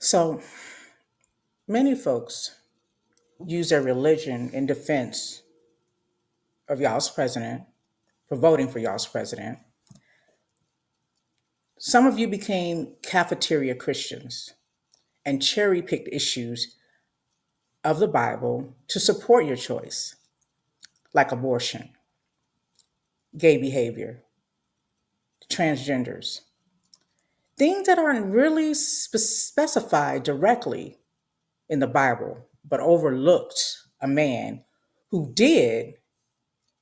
So many folks use their religion in defense of y'all's president, for voting for y'all's president. Some of you became cafeteria Christians and cherry picked issues of the Bible to support your choice, like abortion, gay behavior, transgenders, things that aren't really specified directly in the Bible, but overlooked a man who did,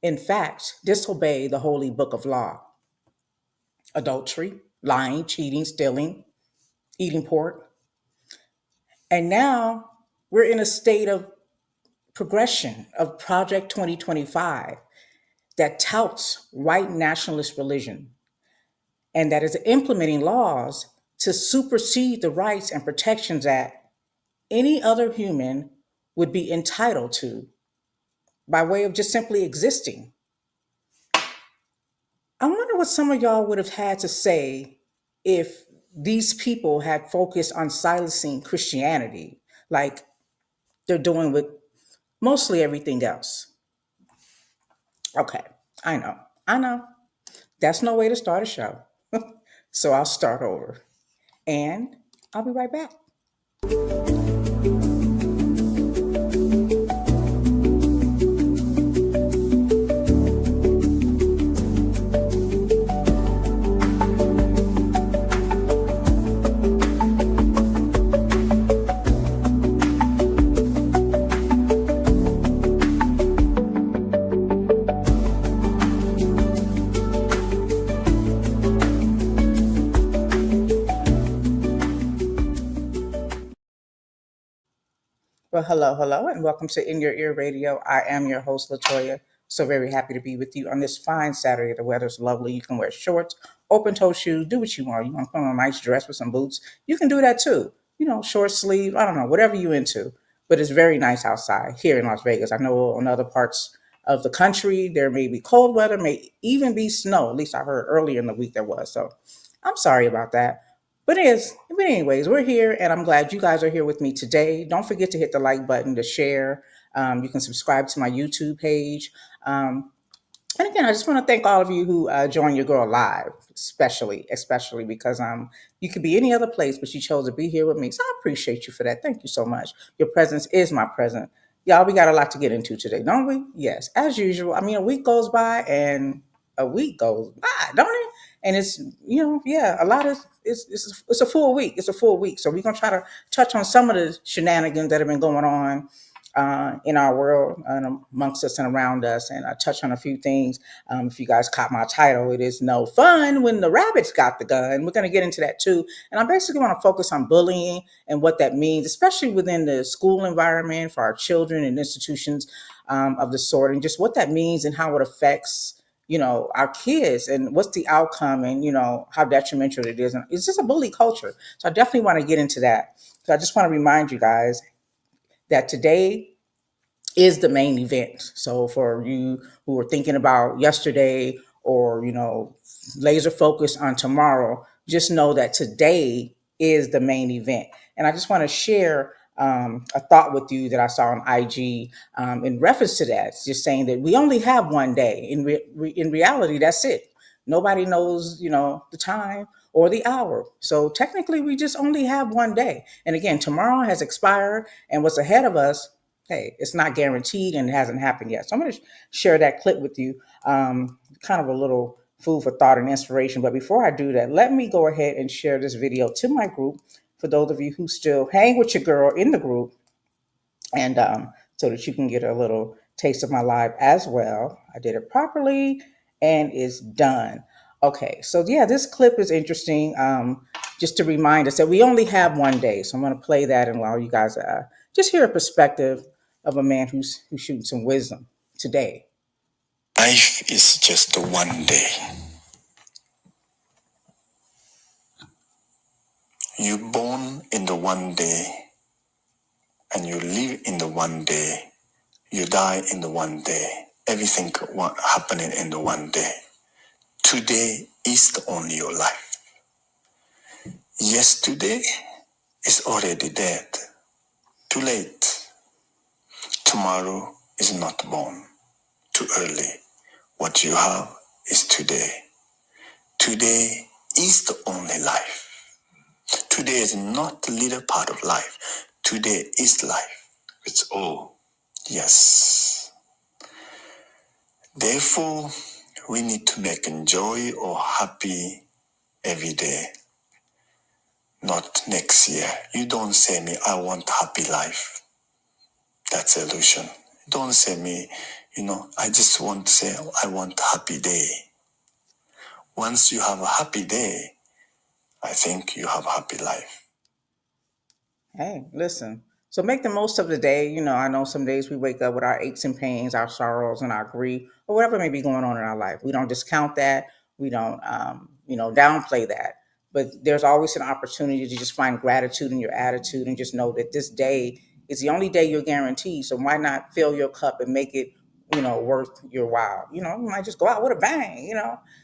in fact, disobey the holy book of law: adultery, lying, cheating, stealing, eating pork. And now we're in a state of progression of Project 2025 that touts white nationalist religion and that is implementing laws to supersede the rights and protections that any other human would be entitled to by way of just simply existing. I wonder what some of y'all would have had to say if these people had focused on silencing Christianity like they're doing with mostly everything else. Okay, I know, I know. That's no way to start a show. So I'll start over and I'll be right back. Well, hello, and welcome to In Your Ear Radio. I am your host, Latoya. So very happy to be with you on this fine Saturday. The weather's lovely. You can wear shorts, open-toe shoes, do what you want. You want to put on a nice dress with some boots, you can do that too. Short sleeve, I don't know, whatever you into. But it's very nice outside here in Las Vegas. I know in other parts of the country, there may be cold weather, may even be snow. At least I heard earlier in the week there was. So I'm sorry about that. But anyways, we're here, and I'm glad you guys are here with me today. Don't forget to hit the like button, to share. You can subscribe to my YouTube page. Um, and again, I just want to thank all of you who join your girl live, especially because you could be any other place, but you chose to be here with me. So I appreciate you for that. Thank you so much. Your presence is my present. Y'all, we got a lot to get into today, don't we? Yes, as usual. I mean, a week goes by and a week goes by, don't it? And it's yeah, a lot of it's a full week. It's a full week. So we're gonna try to touch on some of the shenanigans that have been going on in our world and amongst us and around us. And I touch on a few things. If you guys caught my title, it is No Fun When the Rabbits Got the Gun. We're going to get into that too. And I basically want to focus on bullying and what that means, especially within the school environment for our children and institutions of the sort, and just what that means and how it affects our kids and what's the outcome and how detrimental it is. And it's just a bully culture. So I definitely want to get into that. So I just want to remind you guys that today is the main event. So for you who are thinking about yesterday or, laser focused on tomorrow, just know that today is the main event. And I just want to share a thought with you that I saw on IG in reference to that. It's just saying that we only have one day. In reality, that's it. Nobody knows, the time or the hour. So technically, we just only have one day. And again, tomorrow has expired, and what's ahead of us, hey, it's not guaranteed and it hasn't happened yet. So I'm going to share that clip with you, kind of a little food for thought and inspiration. But before I do that, let me go ahead and share this video to my group for those of you who still hang with your girl in the group, and so that you can get a little taste of my live as well. I did it properly and it's done. Okay, so yeah, this clip is interesting. Just to remind us that we only have one day. So I'm going to play that and allow you guys just hear a perspective of a man who's shooting some wisdom today. Life is just one day. You born in the one day, and you live in the one day. You die in the one day. Everything happening in the one day. Today is the only your life. Yesterday is already dead. Too late. Tomorrow is not born. Too early. What you have is today. Today is the only life. Today is not the little part of life. Today is life. It's all. Yes. Therefore, we need to make joy or happy every day, not next year. You don't say me, I want happy life. That's illusion. Don't say me, I just want to say, I want happy day. Once you have a happy day, I think you have happy life. Hey, listen. So make the most of the day. I know some days we wake up with our aches and pains, our sorrows, and our grief, or whatever may be going on in our life. We don't discount that. We don't, downplay that. But there's always an opportunity to just find gratitude in your attitude and just know that this day is the only day you're guaranteed. So why not fill your cup and make it, worth your while? You might just go out with a bang.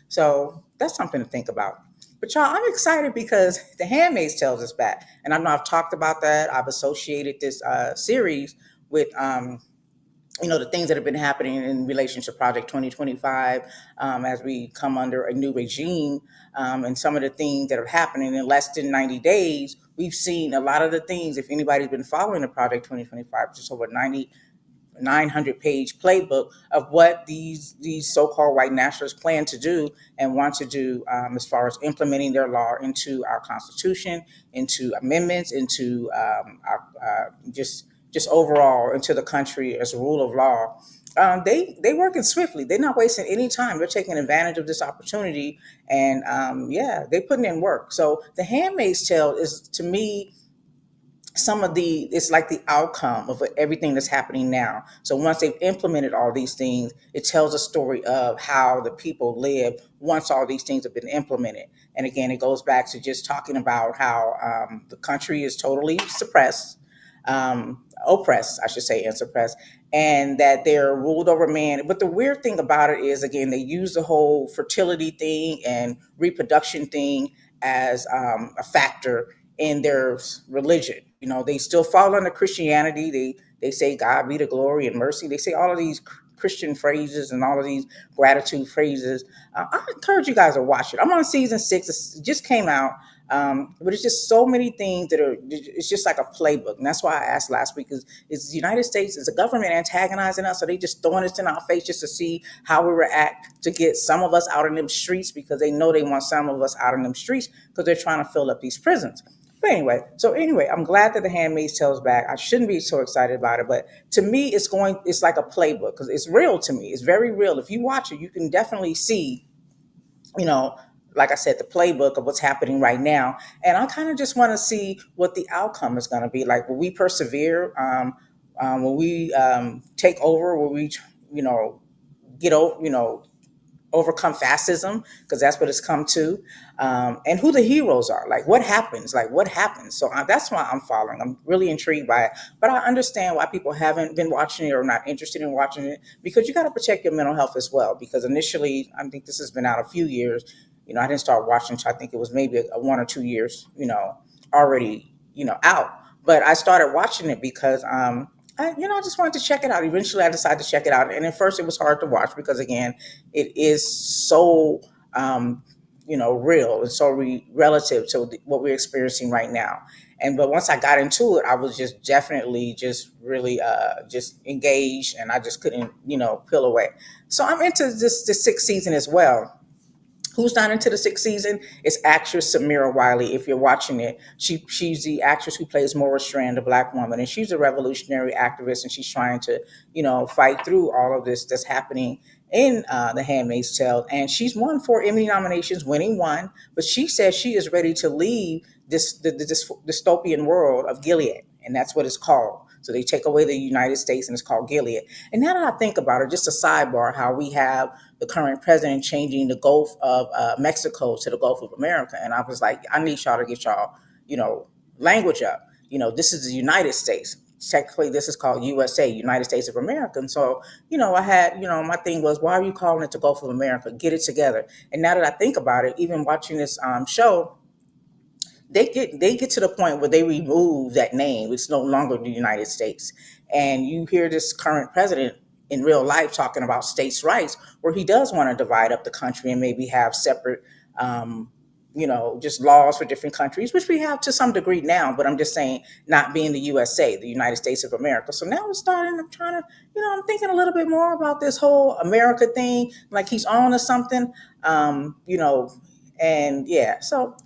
So that's something to think about. But y'all, I'm excited because The Handmaid's Tale is back, and I know I've talked about that. I've associated this series with the things that have been happening in relation to Project 2025 as we come under a new regime, and some of the things that are happening in less than 90 days. We've seen a lot of the things. If anybody's been following the Project 2025, just over 900-page playbook of what these so-called white nationalists plan to do and want to do, as far as implementing their law into our Constitution, into amendments, into our just overall into the country as a rule of law. They working swiftly. They're not wasting any time. They're taking advantage of this opportunity, and yeah, they're putting in work. So The Handmaid's Tale is, to me, it's like the outcome of everything that's happening now. So once they've implemented all these things, it tells a story of how the people live once all these things have been implemented. And again, it goes back to just talking about how the country is totally suppressed, oppressed, I should say, and suppressed, and that they're ruled over man. But the weird thing about it is, again, they use the whole fertility thing and reproduction thing as a factor in their religion. They still fall under Christianity. They say God be the glory and mercy. They say all of these Christian phrases and all of these gratitude phrases. I encourage you guys to watch it. I'm on season 6. It just came out. But it's just so many things that are, it's just like a playbook. And that's why I asked last week, is the United States, is the government antagonizing us? Are they just throwing this in our face just to see how we react, to get some of us out in them streets, because they know they want some of us out in them streets because they're trying to fill up these prisons. But anyway, I'm glad that The Handmaid's Tale is back. I shouldn't be so excited about it, but to me, it's like a playbook because it's real to me. It's very real. If you watch it, you can definitely see, you know, like I said, the playbook of what's happening right now. And I kind of just want to see what the outcome is going to be. Like, will we persevere? Will we take over? Will we, you know, get over, overcome fascism, because that's what it's come to, and who the heroes are, like what happens. So that's why I'm following. I'm really intrigued by it, but I understand why people haven't been watching it or not interested in watching it, because you got to protect your mental health as well. Because initially, I think this has been out a few years. I didn't start watching until I think it was maybe a 1 or 2 years, already, out. But I started watching it because I just wanted to check it out. Eventually, I decided to check it out, and at first, it was hard to watch because, again, it is so real and so relative to what we're experiencing right now. But once I got into it, I was just definitely just really just engaged, and I just couldn't peel away. So I'm into this sixth season as well. Who's not into the sixth season? It's actress Samira Wiley. If you're watching it, she's the actress who plays Maura Strand, a black woman, and she's a revolutionary activist, and she's trying to, fight through all of this that's happening in The Handmaid's Tale. And she's won 4 Emmy nominations, winning one, but she says she is ready to leave this dystopian world of Gilead, and that's what it's called. So they take away the United States, and it's called Gilead. And now that I think about it, just a sidebar, how we have the current president changing the Gulf of Mexico to the Gulf of America. And I was like, I need y'all to get y'all, language up. This is the United States. Technically, this is called USA, United States of America. And so, I had, my thing was, why are you calling it the Gulf of America? Get it together. And now that I think about it, even watching this show, they get to the point where they remove that name. It's no longer the United States. And you hear this current president in real life talking about states' rights, where he does want to divide up the country and maybe have separate, um, just laws for different countries, which we have to some degree now. But I'm just saying, not being the USA, the United States of America. So now I'm trying to, I'm thinking a little bit more about this whole America thing, like he's on to something. Um, you know, and yeah, so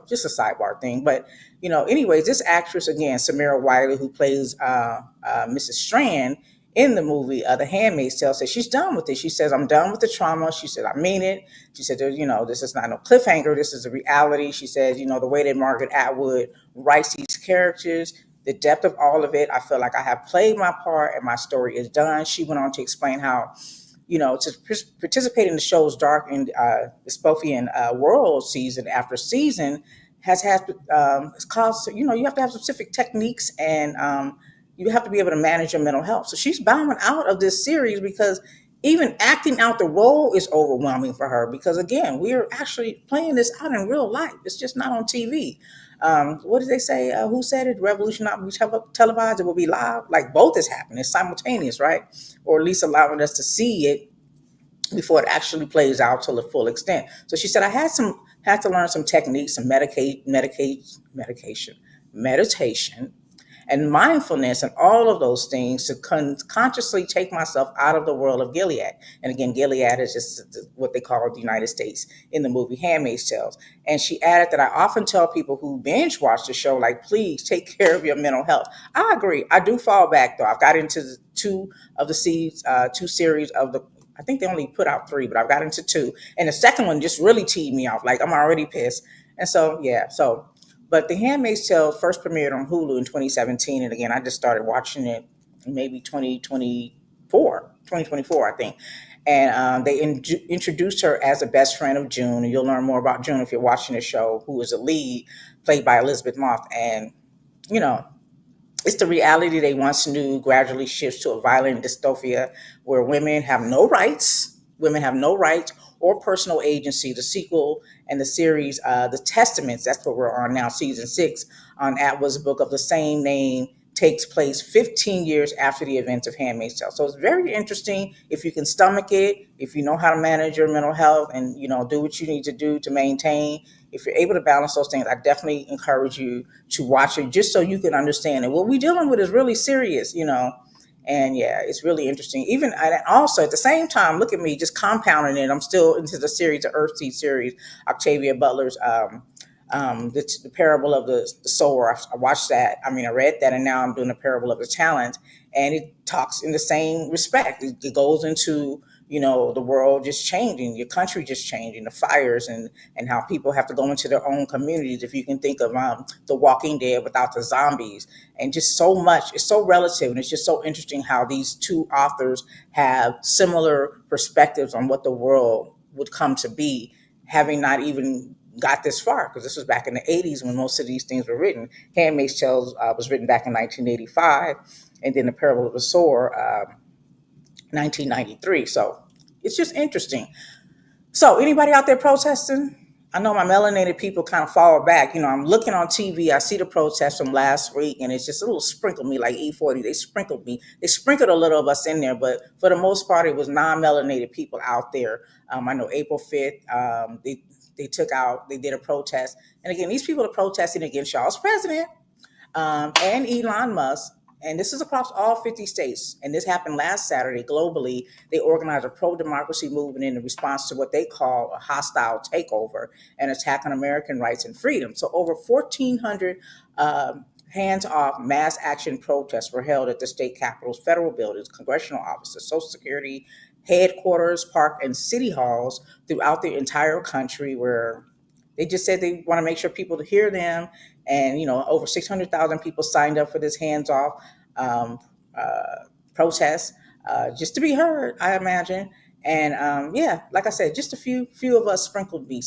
just a sidebar thing. But anyways, this actress again, Samira Wiley, who plays Mrs. Strand in the movie The Handmaid's Tale, says she's done with it. She says, "I'm done with the trauma." She said, "I mean it." She said, This is not no cliffhanger. This is a reality." She says, "The way that Margaret Atwood writes these characters." The depth of all of it, I feel like I have played my part and my story is done. She went on to explain how to participate in the show's dark and dystopian world season after season has had it's caused, you have to have specific techniques and you have to be able to manage your mental health. So she's bowing out of this series because even acting out the role is overwhelming for her because again, we're actually playing this out in real life. It's just not on TV. What did they say? Who said it? Revolution not be televised, it will be live. Like both is happening. It's simultaneous, right? Or at least allowing us to see it before it actually plays out to the full extent. So she said, I had to learn some techniques, some medication, meditation, and mindfulness, and all of those things to consciously take myself out of the world of Gilead. And again, Gilead is just what they call the United States in the movie Handmaid's Tale. And she added that I often tell people who binge watch the show, like, please take care of your mental health. I agree. I do fall back though. I've got into two series of the. I think they only put out three, but I've got into two, and the second one just really teed me off. Like I'm already pissed, and so yeah. But The Handmaid's Tale first premiered on Hulu in 2017, and again, I just started watching it in maybe 2024, I think. And they introduced her as the best friend of June, and you'll learn more about June if you're watching the show, who is a lead played by Elizabeth Moss. And you know, it's the reality they once knew gradually shifts to a violent dystopia where women have no rights or personal agency. The sequel and the series, The Testaments, that's what we're on now, season 6, on Atwood's book of the same name, takes place 15 years after the events of Handmaid's Tale. So it's very interesting if you can stomach it, if you know how to manage your mental health and, do what you need to do to maintain. If you're able to balance those things, I definitely encourage you to watch it just so you can understand it. What we're dealing with is really serious. And yeah, it's really interesting. Even and also at the same time, look at me just compounding it. I'm still into the series, the Earthseed series, Octavia Butler's the parable of the sower. I watched that. I mean, I read that, and now I'm doing the parable of the talent, and it talks in the same respect. It goes into the world just changing, your country just changing, the fires and how people have to go into their own communities. If you can think of The Walking Dead without the zombies, and just so much. It's so relative, and it's just so interesting how these two authors have similar perspectives on what the world would come to be, having not even got this far, because this was back in the 80s when most of these things were written. Handmaid's Tale was written back in 1985, and then The Parable of the Sower, 1993. So it's just interesting. So anybody out there protesting? I know my melanated people kind of fall back. I'm looking on TV. I see the protests from last week, and it's just a little sprinkled me like E40. They sprinkled me. They sprinkled a little of us in there, but for the most part, it was non-melanated people out there. I know April 5th, they did a protest, and again, these people are protesting against y'all's president and Elon Musk. And this is across all 50 states. And this happened last Saturday globally. They organized a pro democracy movement in response to what they call a hostile takeover and attack on American rights and freedom. So over 1,400 hands off mass action protests were held at the state capitals, federal buildings, congressional offices, Social Security headquarters, park, and city halls throughout the entire country, where they just said they want to make sure people to hear them. And, over 600,000 people signed up for this hands-off um, protest just to be heard, I imagine. And yeah, like I said, just a few of us sprinkled in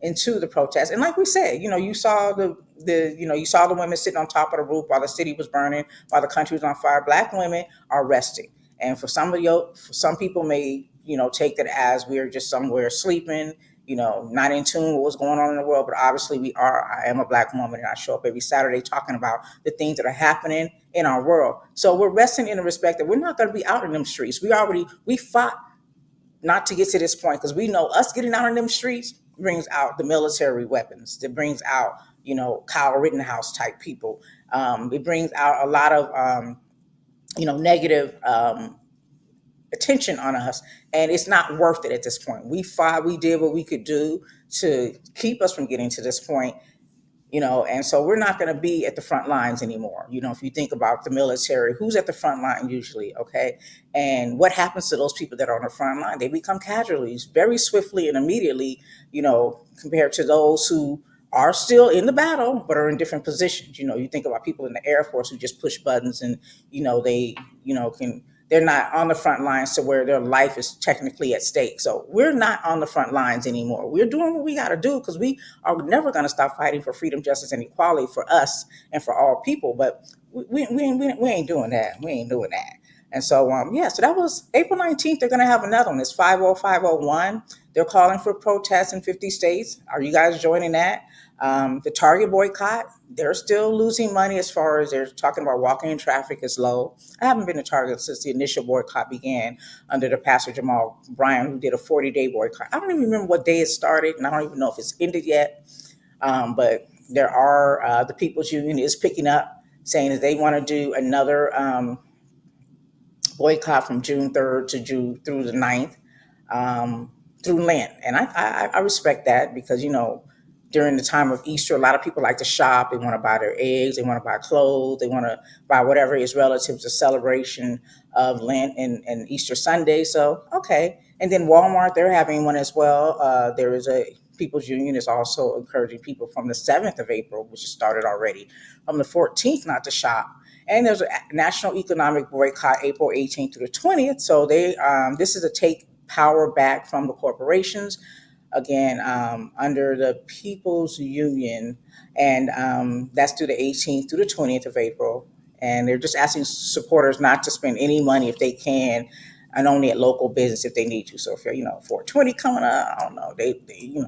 into the protest. And like we said, you saw you saw the women sitting on top of the roof while the city was burning, while the country was on fire. Black women are resting. And for some people may take that as we're just somewhere sleeping not in tune with what's going on in the world, but obviously we are. I am a Black woman, and I show up every Saturday talking about the things that are happening in our world. So we're resting in the respect that we're not going to be out in them streets. We fought not to get to this point because we know us getting out in them streets brings out the military weapons. It brings out, Kyle Rittenhouse type people. It brings out a lot of, negative attention on us, and it's not worth it at this point. We fought, we did what we could do to keep us from getting to this point, and so we're not going to be at the front lines anymore. If you think about the military, who's at the front line usually? Okay. And what happens to those people that are on the front line? They become casualties very swiftly and immediately, compared to those who are still in the battle but are in different positions. You think about people in the Air Force who just push buttons and, they, can, they're not on the front lines to where their life is technically at stake. So we're not on the front lines anymore. We're doing what we got to do because we are never going to stop fighting for freedom, justice, and equality for us and for all people. But we ain't doing that. We ain't doing that. And so, so that was April 19th. They're going to have another one. It's 50501. They're calling for protests in 50 states. Are you guys joining that? The Target boycott, they're still losing money as far as they're talking about walking in traffic is low. I haven't been to Target since the initial boycott began under the Pastor Jamal Bryant, who did a 40-day boycott. I don't even remember what day it started, and I don't even know if it's ended yet. But there are, the People's Union is picking up, saying that they want to do another boycott from June 3rd to June through the 9th, through Lent. And I respect that because, during the time of Easter, a lot of people like to shop. They want to buy their eggs. They want to buy clothes. They want to buy whatever is relative to celebration of Lent and Easter Sunday. So, okay. And then Walmart, they're having one as well. There is a People's Union is also encouraging people from the 7th of April, which has started already, from the 14th not to shop. And there's a national economic boycott April 18th through the 20th. So this is a take power back from the corporations, again, under the People's Union, and that's through the 18th through the 20th of April. And they're just asking supporters not to spend any money if they can, and only at local business if they need to. So if you're, 420 coming up, I don't know, they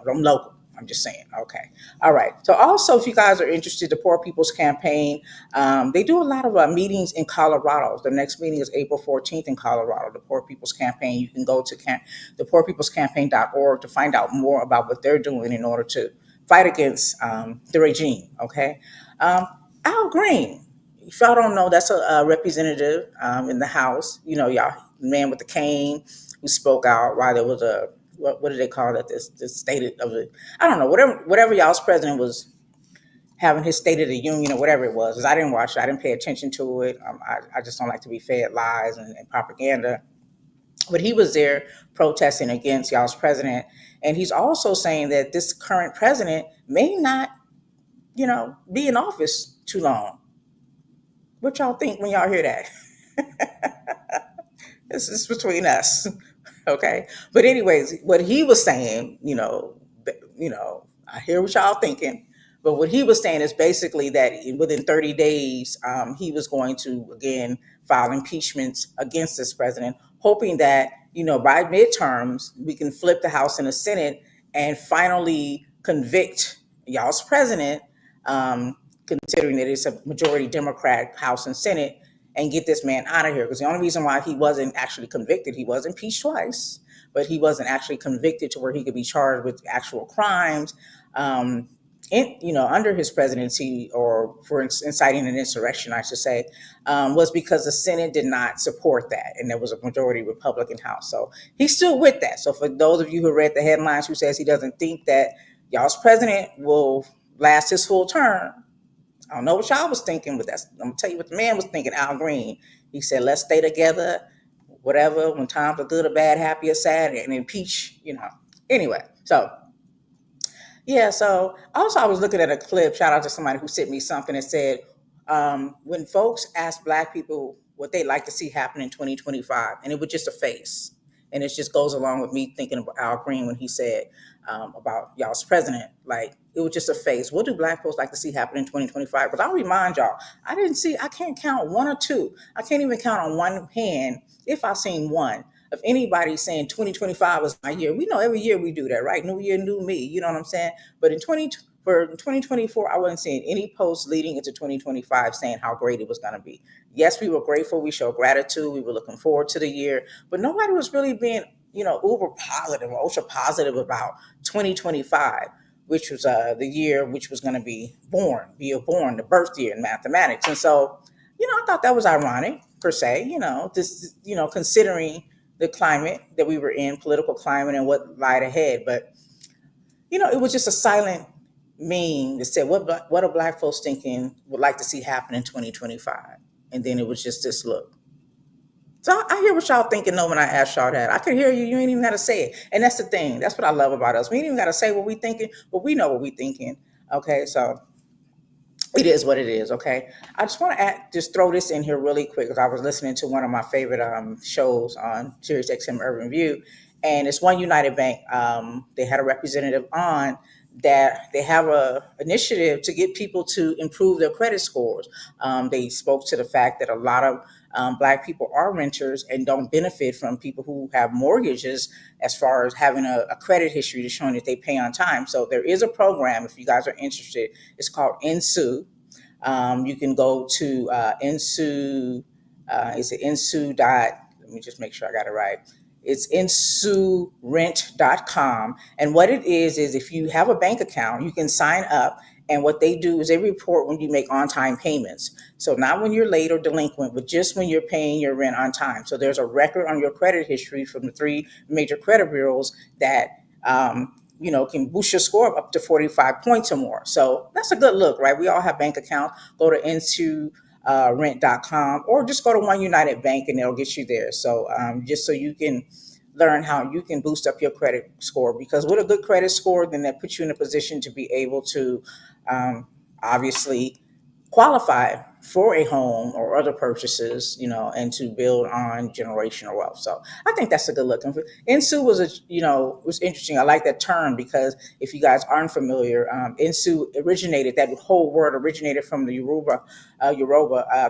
them local. I'm just saying. Okay. All right. So also, if you guys are interested, the Poor People's Campaign, they do a lot of meetings in Colorado. The next meeting is April 14th in Colorado, the Poor People's Campaign. You can go to thepoorpeoplescampaign.org to find out more about what they're doing in order to fight against the regime. Okay. Al Green, if y'all don't know, that's a representative in the House. Y'all, the man with the cane who spoke out while there was a, what do they call that? This state of the, I don't know, whatever y'all's president was having his State of the Union or whatever it was. 'Cause I didn't watch it, I didn't pay attention to it. I just don't like to be fed lies and propaganda. But he was there protesting against y'all's president, and he's also saying that this current president may not, be in office too long. What y'all think when y'all hear that? This is between us. Okay. But anyways, what he was saying, I hear what y'all thinking, but what he was saying is basically that within 30 days, he was going to again file impeachments against this president, hoping that by midterms we can flip the House and the Senate and finally convict y'all's president, considering that it's a majority Democrat House and Senate, and get this man out of here. Because the only reason why he wasn't actually convicted, he was impeached twice, but he wasn't actually convicted to where he could be charged with actual crimes, under his presidency, or for inciting an insurrection, I should say, was because the Senate did not support that, and there was a majority Republican House. So he's still with that. So for those of you who read the headlines who says he doesn't think that y'all's president will last his full term, I don't know what y'all was thinking, but I'm gonna tell you what the man was thinking. Al Green, he said, "Let's stay together, whatever. When times are good or bad, happy or sad, and impeach." Anyway, so yeah. So also, I was looking at a clip. Shout out to somebody who sent me something that said, when folks ask Black people what they like to see happen in 2025, and it was just a face. And it just goes along with me thinking about Al Green when he said about y'all's president. Like, it was just a phase. What do Black folks like to see happen in 2025? Because I'll remind y'all, I can't count one or two. I can't even count on one hand, if I've seen one, of anybody saying 2025 was my year. We know every year we do that, right? New year, new me. You know what I'm saying? But in 2024, I wasn't seeing any posts leading into 2025 saying how great it was going to be. Yes, we were grateful. We showed gratitude. We were looking forward to the year, but nobody was really being, uber positive or ultra positive about 2025, which was the year which was going to be born, the birth year in mathematics. And so, I thought that was ironic per se, this, considering the climate that we were in, political climate, and what lied ahead. But it was just a silent meme that said, what are black folks thinking would like to see happen in 2025? And then it was just this look. So I hear what y'all thinking though when I ask y'all that. I can hear you. You ain't even got to say it. And that's the thing. That's what I love about us. We ain't even got to say what we thinking, but we know what we thinking. Okay, so it is what it is. Okay, I just want to just throw this in here really quick because I was listening to one of my favorite shows on Sirius XM Urban View, and it's One United Bank. They had a representative on that they have a initiative to get people to improve their credit scores. They spoke to the fact that a lot of black people are renters and don't benefit from people who have mortgages as far as having a credit history to showing that they pay on time. So there is a program if you guys are interested. It's called NSU. You can go to NSU. Is it NSU dot? Let me just make sure I got it right. It's insurent.com. And what it is if you have a bank account, you can sign up. And what they do is they report when you make on time payments. So not when you're late or delinquent, but just when you're paying your rent on time. So there's a record on your credit history from the three major credit bureaus that can boost your score up to 45 points or more. So that's a good look, right? We all have bank accounts. Go to into rent.com or just go to One United Bank and they'll get you there. So just so you can learn how you can boost up your credit score, because with a good credit score, then that puts you in a position to be able to obviously qualify for a home or other purchases, and to build on generational wealth. So I think that's a good look. And Insu was interesting. I like that term because if you guys aren't familiar, Insu originated, that whole word originated from the Yoruba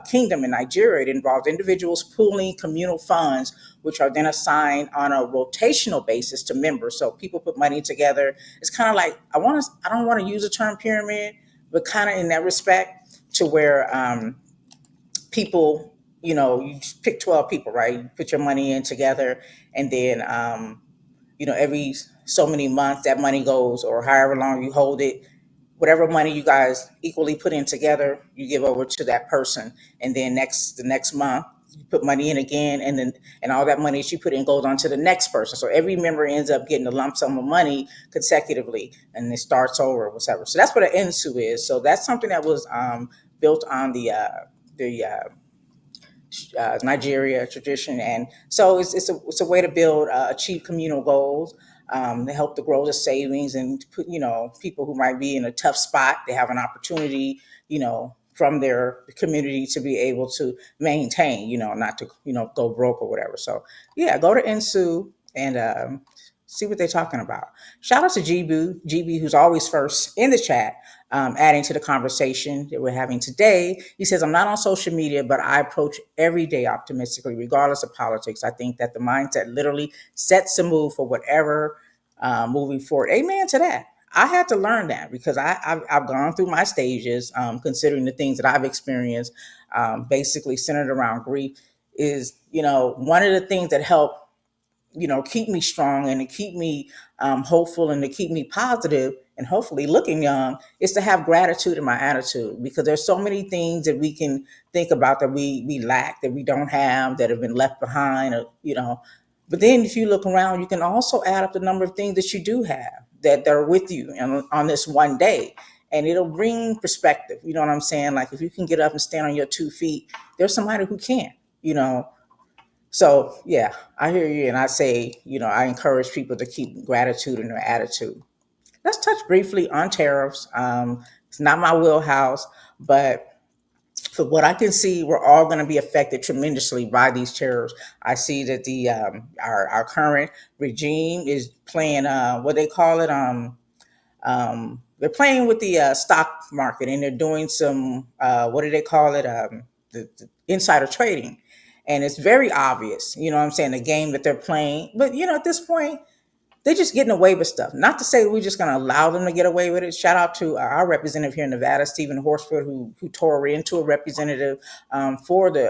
kingdom in Nigeria. It involves individuals pooling communal funds, which are then assigned on a rotational basis to members. So people put money together. It's kind of like, I don't want to use the term pyramid, but kind of in that respect, to where people, you just pick 12 people, right? You put your money in together, and then, every so many months that money goes, or however long you hold it, whatever money you guys equally put in together, you give over to that person. And then the next month, you put money in again, and all that money that you put in goes on to the next person. So every member ends up getting a lump sum of money consecutively, and it starts over, whatever. So that's what an NSU is. So that's something that was built on the Nigeria tradition, and so it's a way to build achieve communal goals. To help to grow the savings and to put people who might be in a tough spot, they have an opportunity from their community to be able to maintain, not to go broke or whatever. So yeah, go to NSU and see what they're talking about. Shout out to GB, who's always first in the chat, adding to the conversation that we're having today. He says, I'm not on social media, but I approach every day optimistically, regardless of politics. I think that the mindset literally sets the mood for whatever moving forward. Amen to that. I had to learn that because I've gone through my stages, considering the things that I've experienced, basically centered around grief. Is one of the things that help keep me strong and to keep me hopeful and to keep me positive and hopefully looking young is to have gratitude in my attitude, because there's so many things that we can think about that we lack, that we don't have, that have been left behind, or. But then if you look around, you can also add up the number of things that you do have that are with you on this one day. And it'll bring perspective. You know what I'm saying? Like if you can get up and stand on your 2 feet, there's somebody who can't, you know. So yeah, I hear you, and I say, I encourage people to keep gratitude in their attitude. Let's touch briefly on tariffs. It's not my wheelhouse, but for what I can see, we're all going to be affected tremendously by these tariffs. I see that the our current regime is playing what they call it. They're playing with the stock market, and they're doing some what do they call it? The insider trading. And it's very obvious, you know what I'm saying, the game that they're playing. But at this point, they're just getting away with stuff. Not to say we're just going to allow them to get away with it. Shout out to our representative here in Nevada, Stephen Horsford, who tore into a representative for the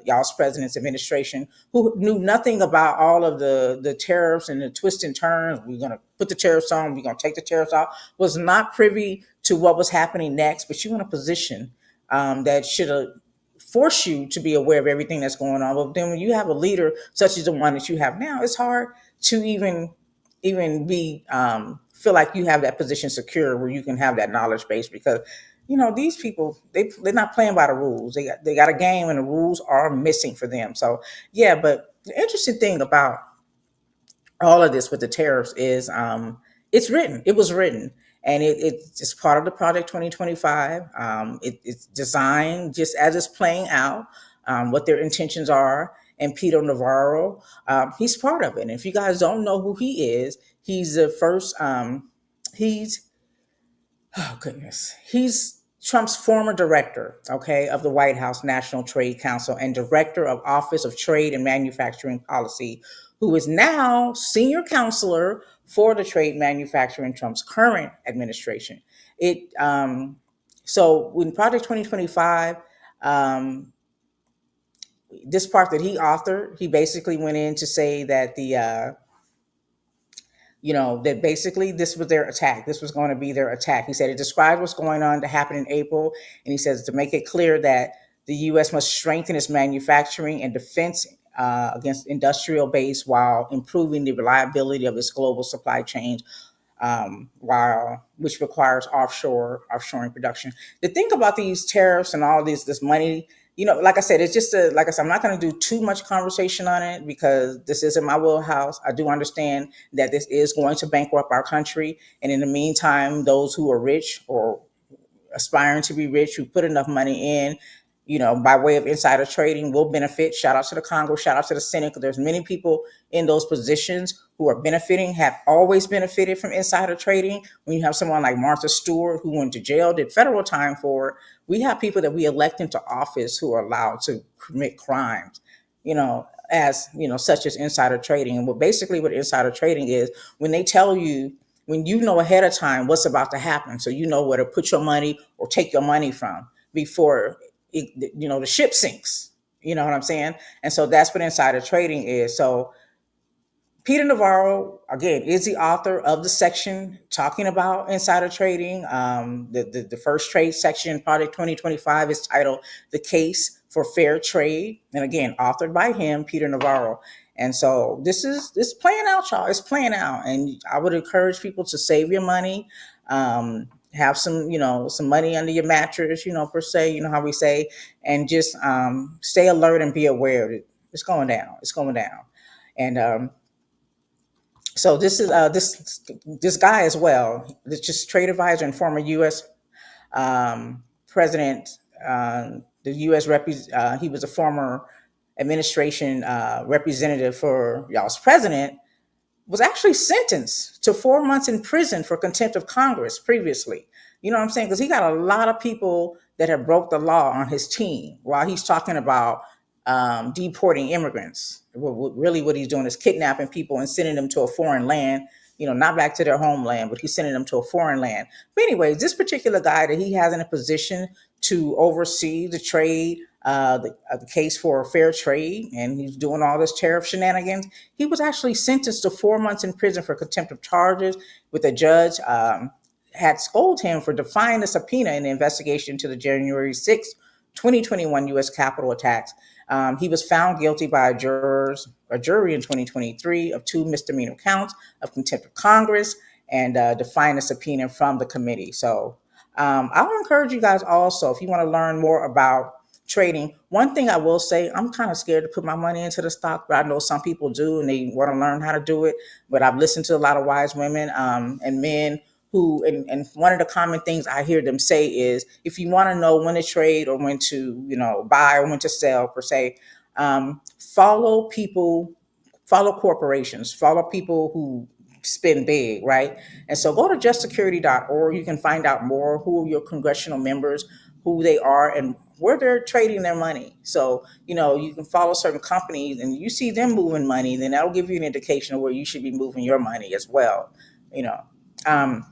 y'all's president's administration, who knew nothing about all of the tariffs and the twists and turns. We're going to put the tariffs on. We're going to take the tariffs off. Was not privy to what was happening next. But you in a position that should have force you to be aware of everything that's going on. But then when you have a leader such as the one that you have now, it's hard to even be feel like you have that position secure where you can have that knowledge base, because these people, they're not playing by the rules. They got a game and the rules are missing for them. So yeah, but the interesting thing about all of this with the tariffs is it was written, and it's part of the project 2025. It's designed just as it's playing out, what their intentions are. And Peter Navarro, he's part of it. And if you guys don't know who he is, he's the first he's oh goodness, he's Trump's former director, okay, of the White House National Trade Council and director of Office of Trade and Manufacturing Policy, who is now senior counselor for the trade manufacturer in Trump's current administration. It So when Project 2025, um, this part that he authored, he basically went in to say that that basically this was their attack. This was going to be their attack. He said it described what's going on to happen in April. And he says to make it clear that the U.S. must strengthen its manufacturing and defense against industrial base while improving the reliability of its global supply chains, while which requires offshoring production. The thing about these tariffs and all this money, like I said, it's just like I said, I'm not going to do too much conversation on it because this isn't my wheelhouse. I do understand that this is going to bankrupt our country, and in the meantime, those who are rich or aspiring to be rich, who put enough money in, by way of insider trading, will benefit. Shout out to the Congress, shout out to the Senate, because there's many people in those positions who are benefiting, have always benefited from insider trading. When you have someone like Martha Stewart, who went to jail, did federal time for it, we have people that we elect into office who are allowed to commit crimes, such as insider trading. And what insider trading is, when they tell you, when you know ahead of time what's about to happen, so you know where to put your money or take your money from before the ship sinks. You know what I'm saying? And so that's what insider trading is. So Peter Navarro, again, is the author of the section talking about insider trading. The first trade section in Project 2025 is titled "The Case for Fair Trade," and again, authored by him, Peter Navarro. And so this playing out, y'all. It's playing out, and I would encourage people to save your money. Have some money under your mattress, per se, how we say, and just stay alert and be aware. It's going down. It's going down. And so this is this guy as well. This just trade advisor and former U.S. President. The U.S. he was a former administration representative for y'all's president, was actually sentenced to 4 months in prison for contempt of Congress previously. You know what I'm saying? Because he got a lot of people that have broke the law on his team while he's talking about deporting immigrants. Really, what he's doing is kidnapping people and sending them to a foreign land, not back to their homeland, but he's sending them to a foreign land. But anyways, this particular guy that he has in a position to oversee the trade, the case for fair trade, and he's doing all this tariff shenanigans. He was actually sentenced to 4 months in prison for contempt of charges, with a judge had scolded him for defying the subpoena in the investigation to the January 6th, 2021 U.S. Capitol attacks. He was found guilty by a jury in 2023 of 2 misdemeanor counts of contempt of Congress and defying a subpoena from the committee. So I would encourage you guys also, if you want to learn more about trading. One thing I will say, I'm kind of scared to put my money into the stock, but I know some people do and they want to learn how to do it. But I've listened to a lot of wise women and men who, and one of the common things I hear them say is, if you want to know when to trade or when to, buy or when to sell per se, follow people, follow corporations, follow people who spend big, right? And so go to justsecurity.org. You can find out more who your congressional members who they are and where they're trading their money. So, you can follow certain companies and you see them moving money, then that'll give you an indication of where you should be moving your money as well. You know, um,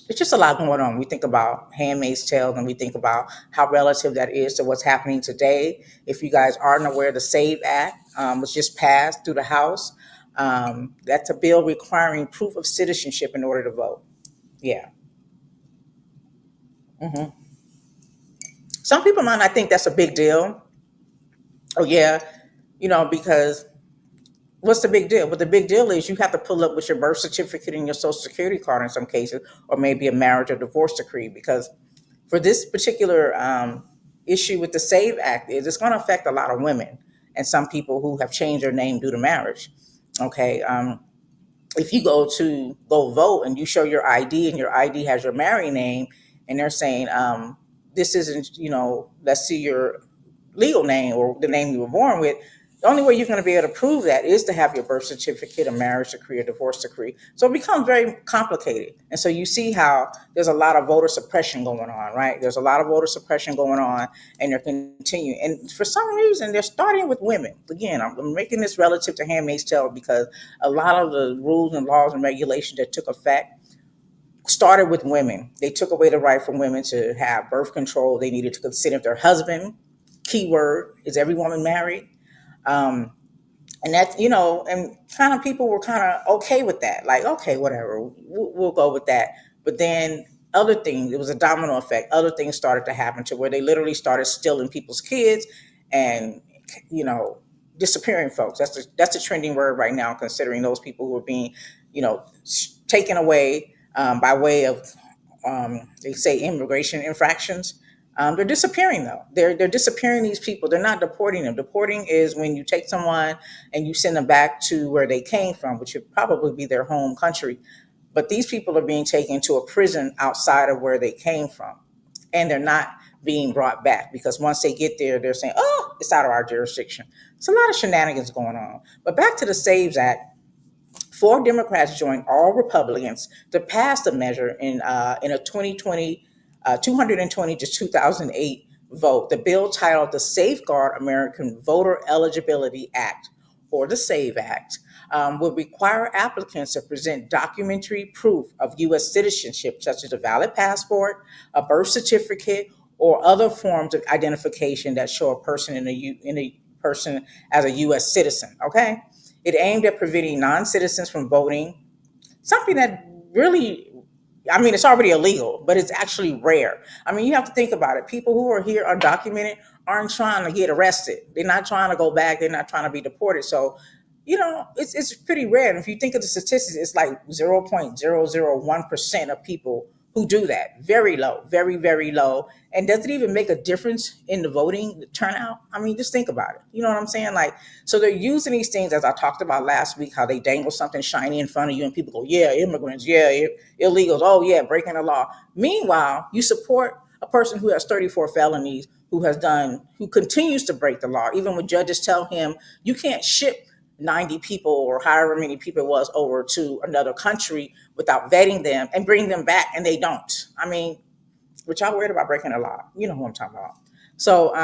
it's just a lot going on. We think about Handmaid's Tale and we think about how relative that is to what's happening today. If you guys aren't aware, the SAVE Act was just passed through the House. That's a bill requiring proof of citizenship in order to vote. Yeah. Hmm. Some people might not think that's a big deal. Oh, yeah. Because what's the big deal? But the big deal is you have to pull up with your birth certificate and your social security card in some cases, or maybe a marriage or divorce decree, because for this particular issue with the SAVE Act is it's going to affect a lot of women and some people who have changed their name due to marriage. Okay, if you go vote and you show your ID and your ID has your married name, and they're saying this isn't, let's see your legal name or the name you were born with. The only way you're going to be able to prove that is to have your birth certificate, a marriage decree, a divorce decree. So it becomes very complicated. And so you see how there's a lot of voter suppression going on, right? There's a lot of voter suppression going on, and they're continuing. And for some reason, they're starting with women. Again, I'm making this relative to Handmaid's Tale because a lot of the rules and laws and regulations that took effect started with women. They took away the right from women to have birth control. They needed to consider their husband. Keyword is every woman married? Um, and that's, and kind of people were kind of okay with that. Like, okay, whatever, we'll go with that. But then other things, it was a domino effect. Other things started to happen to where they literally started stealing people's kids and, you know, disappearing folks. That's a trending word right now, considering those people who are being, taken away by way of they say immigration infractions. They're disappearing though. They're disappearing these people. They're not deporting them. Deporting is when you take someone and you send them back to where they came from, which would probably be their home country. But these people are being taken to a prison outside of where they came from, and they're not being brought back because once they get there, they're saying, "Oh, it's out of our jurisdiction." It's a lot of shenanigans going on. But back to the Saves Act. Four Democrats joined all Republicans to pass the measure in a 2020, 220 to 2008 vote. The bill, titled the Safeguard American Voter Eligibility Act, or the SAVE Act, would require applicants to present documentary proof of U.S. citizenship, such as a valid passport, a birth certificate, or other forms of identification that show a person in a person as a U.S. citizen. Okay, it aimed at preventing non-citizens from voting, something that really, I mean, it's already illegal, but it's actually rare. I mean, you have to think about it. People who are here undocumented aren't trying to get arrested. They're not trying to go back. They're not trying to be deported. So, it's pretty rare. And if you think of the statistics, it's like 0.001% of people who do that. Very low, very, very low. And does it even make a difference in the voting turnout? I mean, just think about it. You know what I'm saying? Like, so they're using these things, as I talked about last week, how they dangle something shiny in front of you and people go, yeah, immigrants, yeah, illegals, oh, yeah, breaking the law. Meanwhile, you support a person who has 34 felonies, who continues to break the law, even when judges tell him you can't ship 90 people or however many people it was over to another country without vetting them and bring them back, and they don't. I mean, which y'all worried about breaking the law. You know who I'm talking about. So,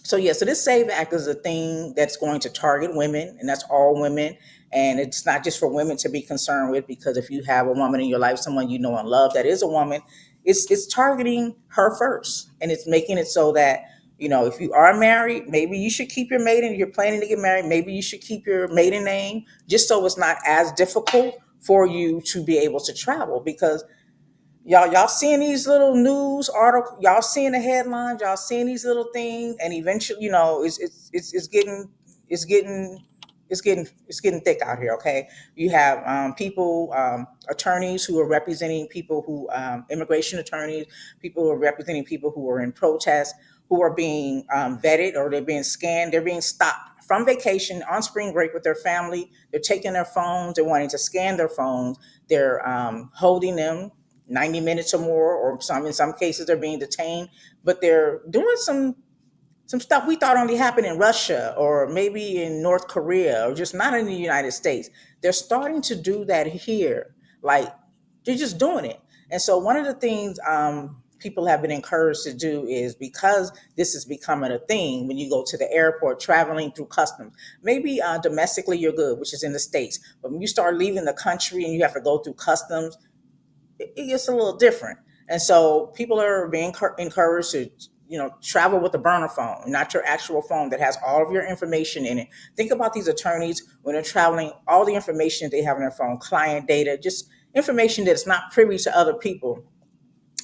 so this SAVE Act is a thing that's going to target women, and that's all women. And it's not just for women to be concerned with, because if you have a woman in your life, someone you know and love that is a woman, it's targeting her first, and it's making it so that, if you are married, maybe you should keep your maiden. You're planning to get married, maybe you should keep your maiden name, just so it's not as difficult for you to be able to travel. Because y'all seeing these little news articles, y'all seeing the headlines, y'all seeing these little things, and eventually, it's getting it's getting it's getting thick out here. Okay, you have people, attorneys who are representing people who, immigration attorneys, people who are representing people who are in protest, who are being vetted, or they're being scanned, they're being stopped from vacation on spring break with their family. They're taking their phones, they're wanting to scan their phones, they're holding them 90 minutes or more, or in some cases they're being detained, but they're doing some stuff we thought only happened in Russia or maybe in North Korea, or just not in the United States. They're starting to do that here. Like, they're just doing it. And so one of the things people have been encouraged to do is because this is becoming a thing when you go to the airport traveling through customs. Maybe domestically you're good, which is in the States. But when you start leaving the country and you have to go through customs, it gets a little different. And so people are being encouraged to, travel with a burner phone, not your actual phone that has all of your information in it. Think about these attorneys when they're traveling, all the information they have on their phone, client data, just information that's not privy to other people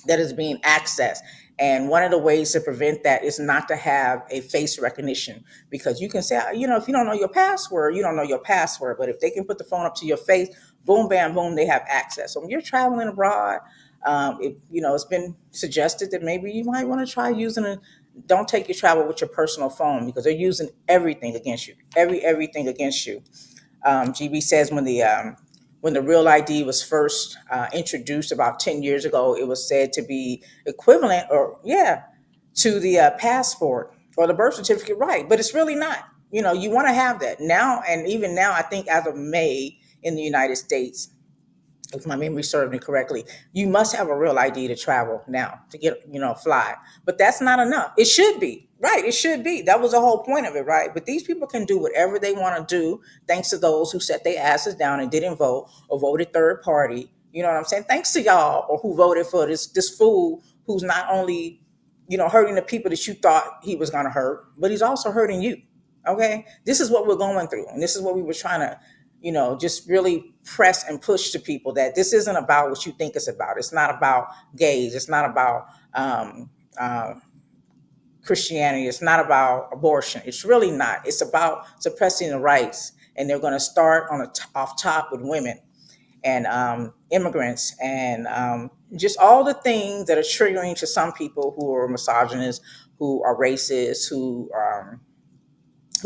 that is being accessed. And one of the ways to prevent that is not to have a face recognition, because you can say, if you don't know your password, you don't know your password. But if they can put the phone up to your face, boom, bam, boom, they have access. So when you're traveling abroad, it's been suggested that maybe you might want to try using a. Don't take your travel with your personal phone, because they're using everything against you, everything against you. GB says when the real ID was first introduced about 10 years ago, it was said to be equivalent, or yeah, to the passport or the birth certificate, right? But it's really not. You want to have that now, and even now, I think as of May in the United States, if my memory serves me correctly, you must have a real ID to travel now to get, fly. But that's not enough. It should be, right? It should be. That was the whole point of it, right? But these people can do whatever they want to do, thanks to those who set their asses down and didn't vote or voted third party. You know what I'm saying? Thanks to y'all, or who voted for this fool who's not only, hurting the people that you thought he was going to hurt, but he's also hurting you. Okay, this is what we're going through, and this is what we were trying to, just really press and push to people, that this isn't about what you think it's about. It's not about gays. It's not about uh, Christianity. It's not about abortion. It's really not. It's about suppressing the rights, and they're going to start off top with women and immigrants, and just all the things that are triggering to some people who are misogynists, who are racist, who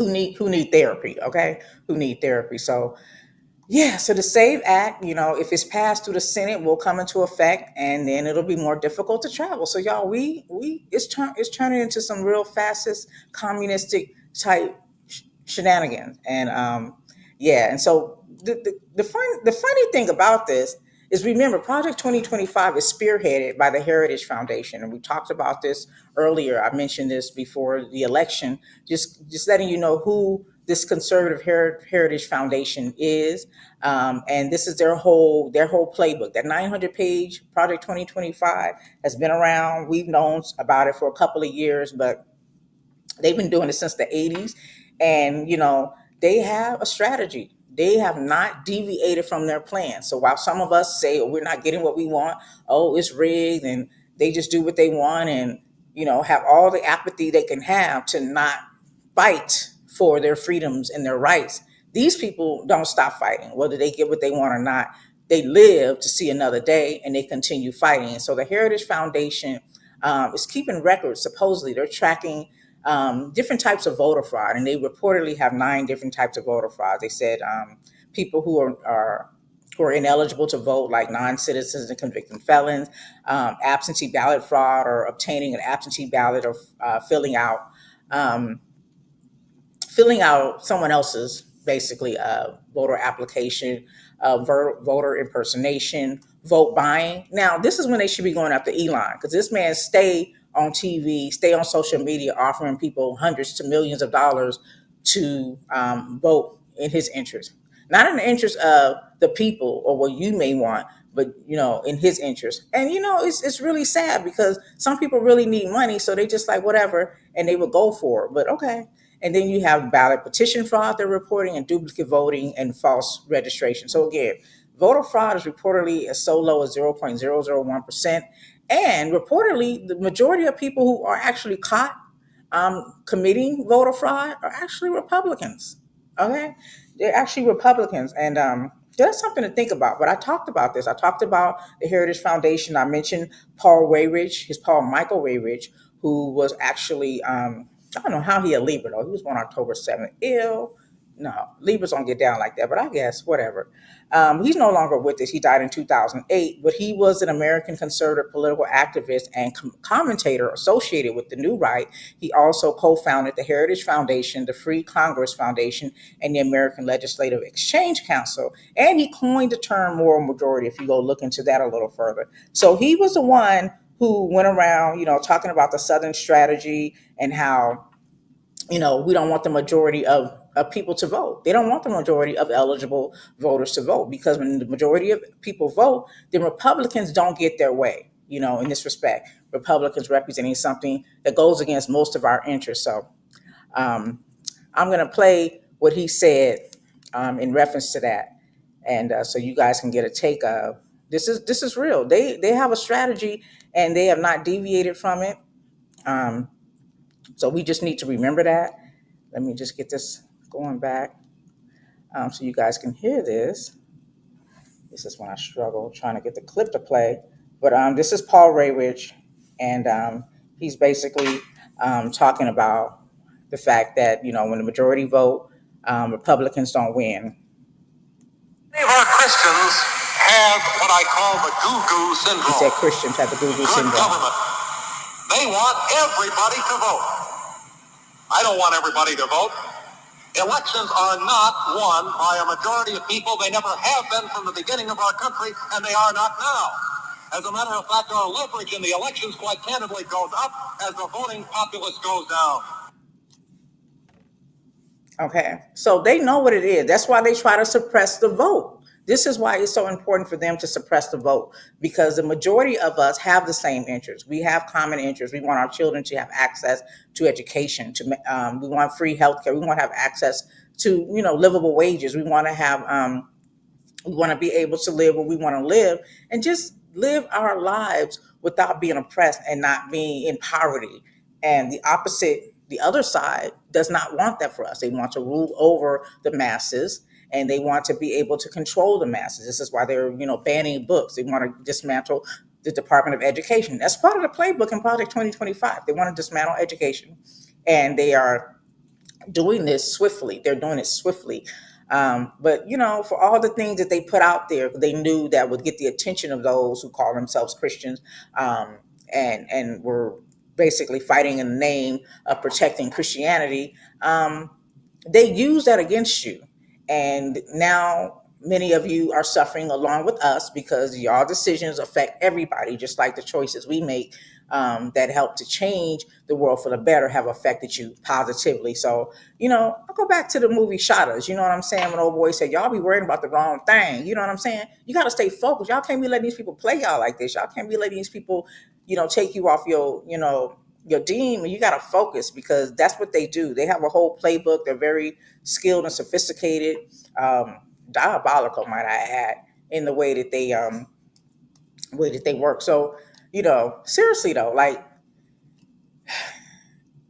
need therapy. Okay, who need therapy. So yeah, so the SAVE Act, if it's passed through the Senate, will come into effect, and then it'll be more difficult to travel. So y'all, it's turning into some real fascist, communistic type shenanigans, and yeah, and so the funny thing about this is, remember, Project 2025 is spearheaded by the Heritage Foundation, and we talked about this earlier. I mentioned this before the election, just letting you know who this conservative Heritage Foundation is, and this is their whole playbook. That 900-page Project 2025 has been around. We've known about it for a couple of years, but they've been doing it since the 80s. And, they have a strategy. They have not deviated from their plan. So while some of us say, oh, we're not getting what we want, oh, it's rigged, and they just do what they want, and, have all the apathy they can have to not fight for their freedoms and their rights, these people don't stop fighting, whether they get what they want or not. They live to see another day, and they continue fighting. And so the Heritage Foundation is keeping records. Supposedly, they're tracking different types of voter fraud, and they reportedly have 9 different types of voter fraud. They said people who are ineligible to vote, like non-citizens and convicted felons, absentee ballot fraud, or obtaining an absentee ballot, or um, filling out someone else's, basically, voter application, voter impersonation, vote buying. Now, this is when they should be going after Elon, because this man stay on TV, stay on social media, offering people hundreds to millions of dollars to vote in his interest, not in the interest of the people or what you may want, but in his interest. And it's really sad, because some people really need money, so they just like whatever, and they would go for it. But okay. And then you have ballot petition fraud they're reporting, and duplicate voting, and false registration. So again, voter fraud is reportedly as so low as 0.001%. And reportedly, the majority of people who are actually caught committing voter fraud are actually Republicans. Okay, they're actually Republicans, and that's something to think about. But I talked about this. I talked about the Heritage Foundation. I mentioned Paul Wayridge, his Paul Michael Wayridge, who was actually I don't know how he a Libra though. He was born October 7th. Ill. No, Libras don't get down like that, but I guess whatever. He's no longer with us. He died in 2008, but he was an American conservative political activist and commentator associated with the New Right. He also co-founded the Heritage Foundation, the Free Congress Foundation, and the American Legislative Exchange Council. And he coined the term moral majority, if you go look into that a little further. So he was the one who went around, talking about the Southern strategy and how, we don't want the majority of people to vote. They don't want the majority of eligible voters to vote because when the majority of people vote, then Republicans don't get their way, in this respect. Republicans representing something that goes against most of our interests. So um, I'm going to play what he said in reference to that. And so you guys can get a take of this is real. They have a strategy and they have not deviated from it. Um, so we just need to remember that. Let me just get this going back so you guys can hear this. This is when I struggle trying to get the clip to play. But this is Paul Raywich, and he's basically talking about the fact that, when the majority vote, Republicans don't win. Many of our Christians have what I call the goo-goo syndrome. He said Christians have the goo-goo Good syndrome. government. They want everybody to vote. I don't want everybody to vote. Elections are not won by a majority of people. They never have been from the beginning of our country, and they are not now. As a matter of fact, our leverage in the elections quite candidly goes up as the voting populace goes down. Okay, so they know what it is. That's why they try to suppress the vote. This is why it's so important for them to suppress the vote, because the majority of us have the same interests. We have common interests. We want our children to have access to education. We want free healthcare. We want to have access to livable wages. We want to be able to live where we want to live and just live our lives without being oppressed and not being in poverty. And the other side does not want that for us. They want to rule over the masses and they want to be able to control the masses. This is why they're, banning books. They want to dismantle the Department of Education. That's part of the playbook in Project 2025. They want to dismantle education. And they are doing this swiftly. They're doing it swiftly. But for all the things that they put out there, they knew that would get the attention of those who call themselves Christians, and were basically fighting in the name of protecting Christianity. They use that against you, and now many of you are suffering along with us because your decisions affect everybody, just like the choices we make that help to change the world for the better have affected you positively. So, I'll go back to the movie Shot Us. You know what I'm saying? When old boy said, y'all be worrying about the wrong thing. You know what I'm saying? You got to stay focused. Y'all can't be letting these people play y'all like this. Y'all can't be letting these people, take you off your team, and you got to focus because that's what they do. They have a whole playbook. They're very skilled and sophisticated, diabolical, might I add, in the way that they work. So, seriously though, like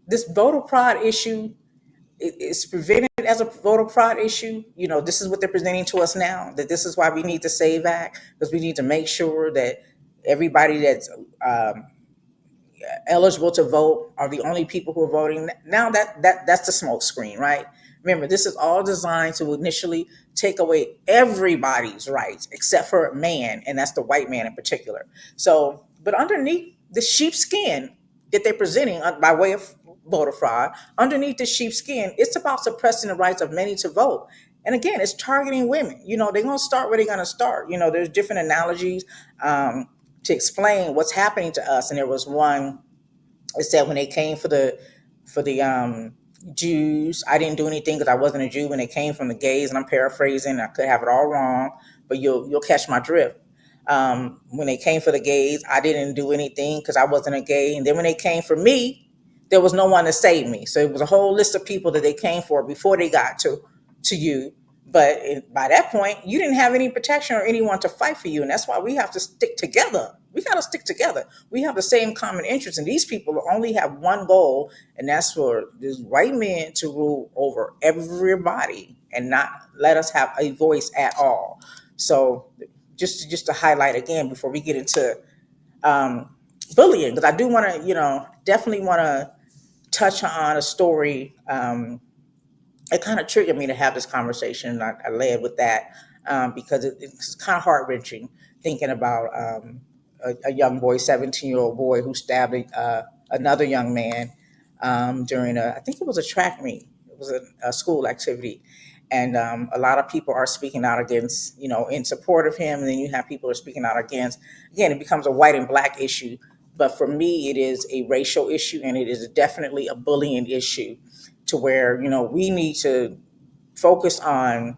this voter fraud issue is prevented as a voter fraud issue. This is what they're presenting to us now, that this is why we need the SAVE Act, because we need to make sure that everybody that's eligible to vote are the only people who are voting. Now that's the smoke screen, right? Remember, this is all designed to initially take away everybody's rights except for a man, and that's the white man in particular. So, but underneath the sheepskin that they're presenting by way of voter fraud, underneath the sheepskin, it's about suppressing the rights of many to vote. And again, it's targeting women. They're going to start where they're going to start. There's different analogies to explain what's happening to us. And there was one. It said when they came for the Jews, I didn't do anything because I wasn't a Jew. When they came from the gays, and I'm paraphrasing, I could have it all wrong, but you'll catch my drift. When they came for the gays, I didn't do anything because I wasn't a gay. And then when they came for me, there was no one to save me. So it was a whole list of people that they came for before they got to you. But by that point, you didn't have any protection or anyone to fight for you. And that's why we have to stick together. We got to stick together. We have the same common interests. And these people only have one goal, and that's for these white men to rule over everybody and not let us have a voice at all. So just to highlight again before we get into bullying, because I do want to, definitely want to touch on a story. It kind of triggered me to have this conversation. I led with that because it's kind of heart wrenching thinking about a young boy, 17-year-old boy, who stabbed another young man during I think it was a track meet. It was a school activity. And a lot of people are speaking out against, in support of him. And then you have people who are speaking out against. Again, it becomes a white and black issue But for me, it is a racial issue, and it is definitely a bullying issue, to where we need to focus on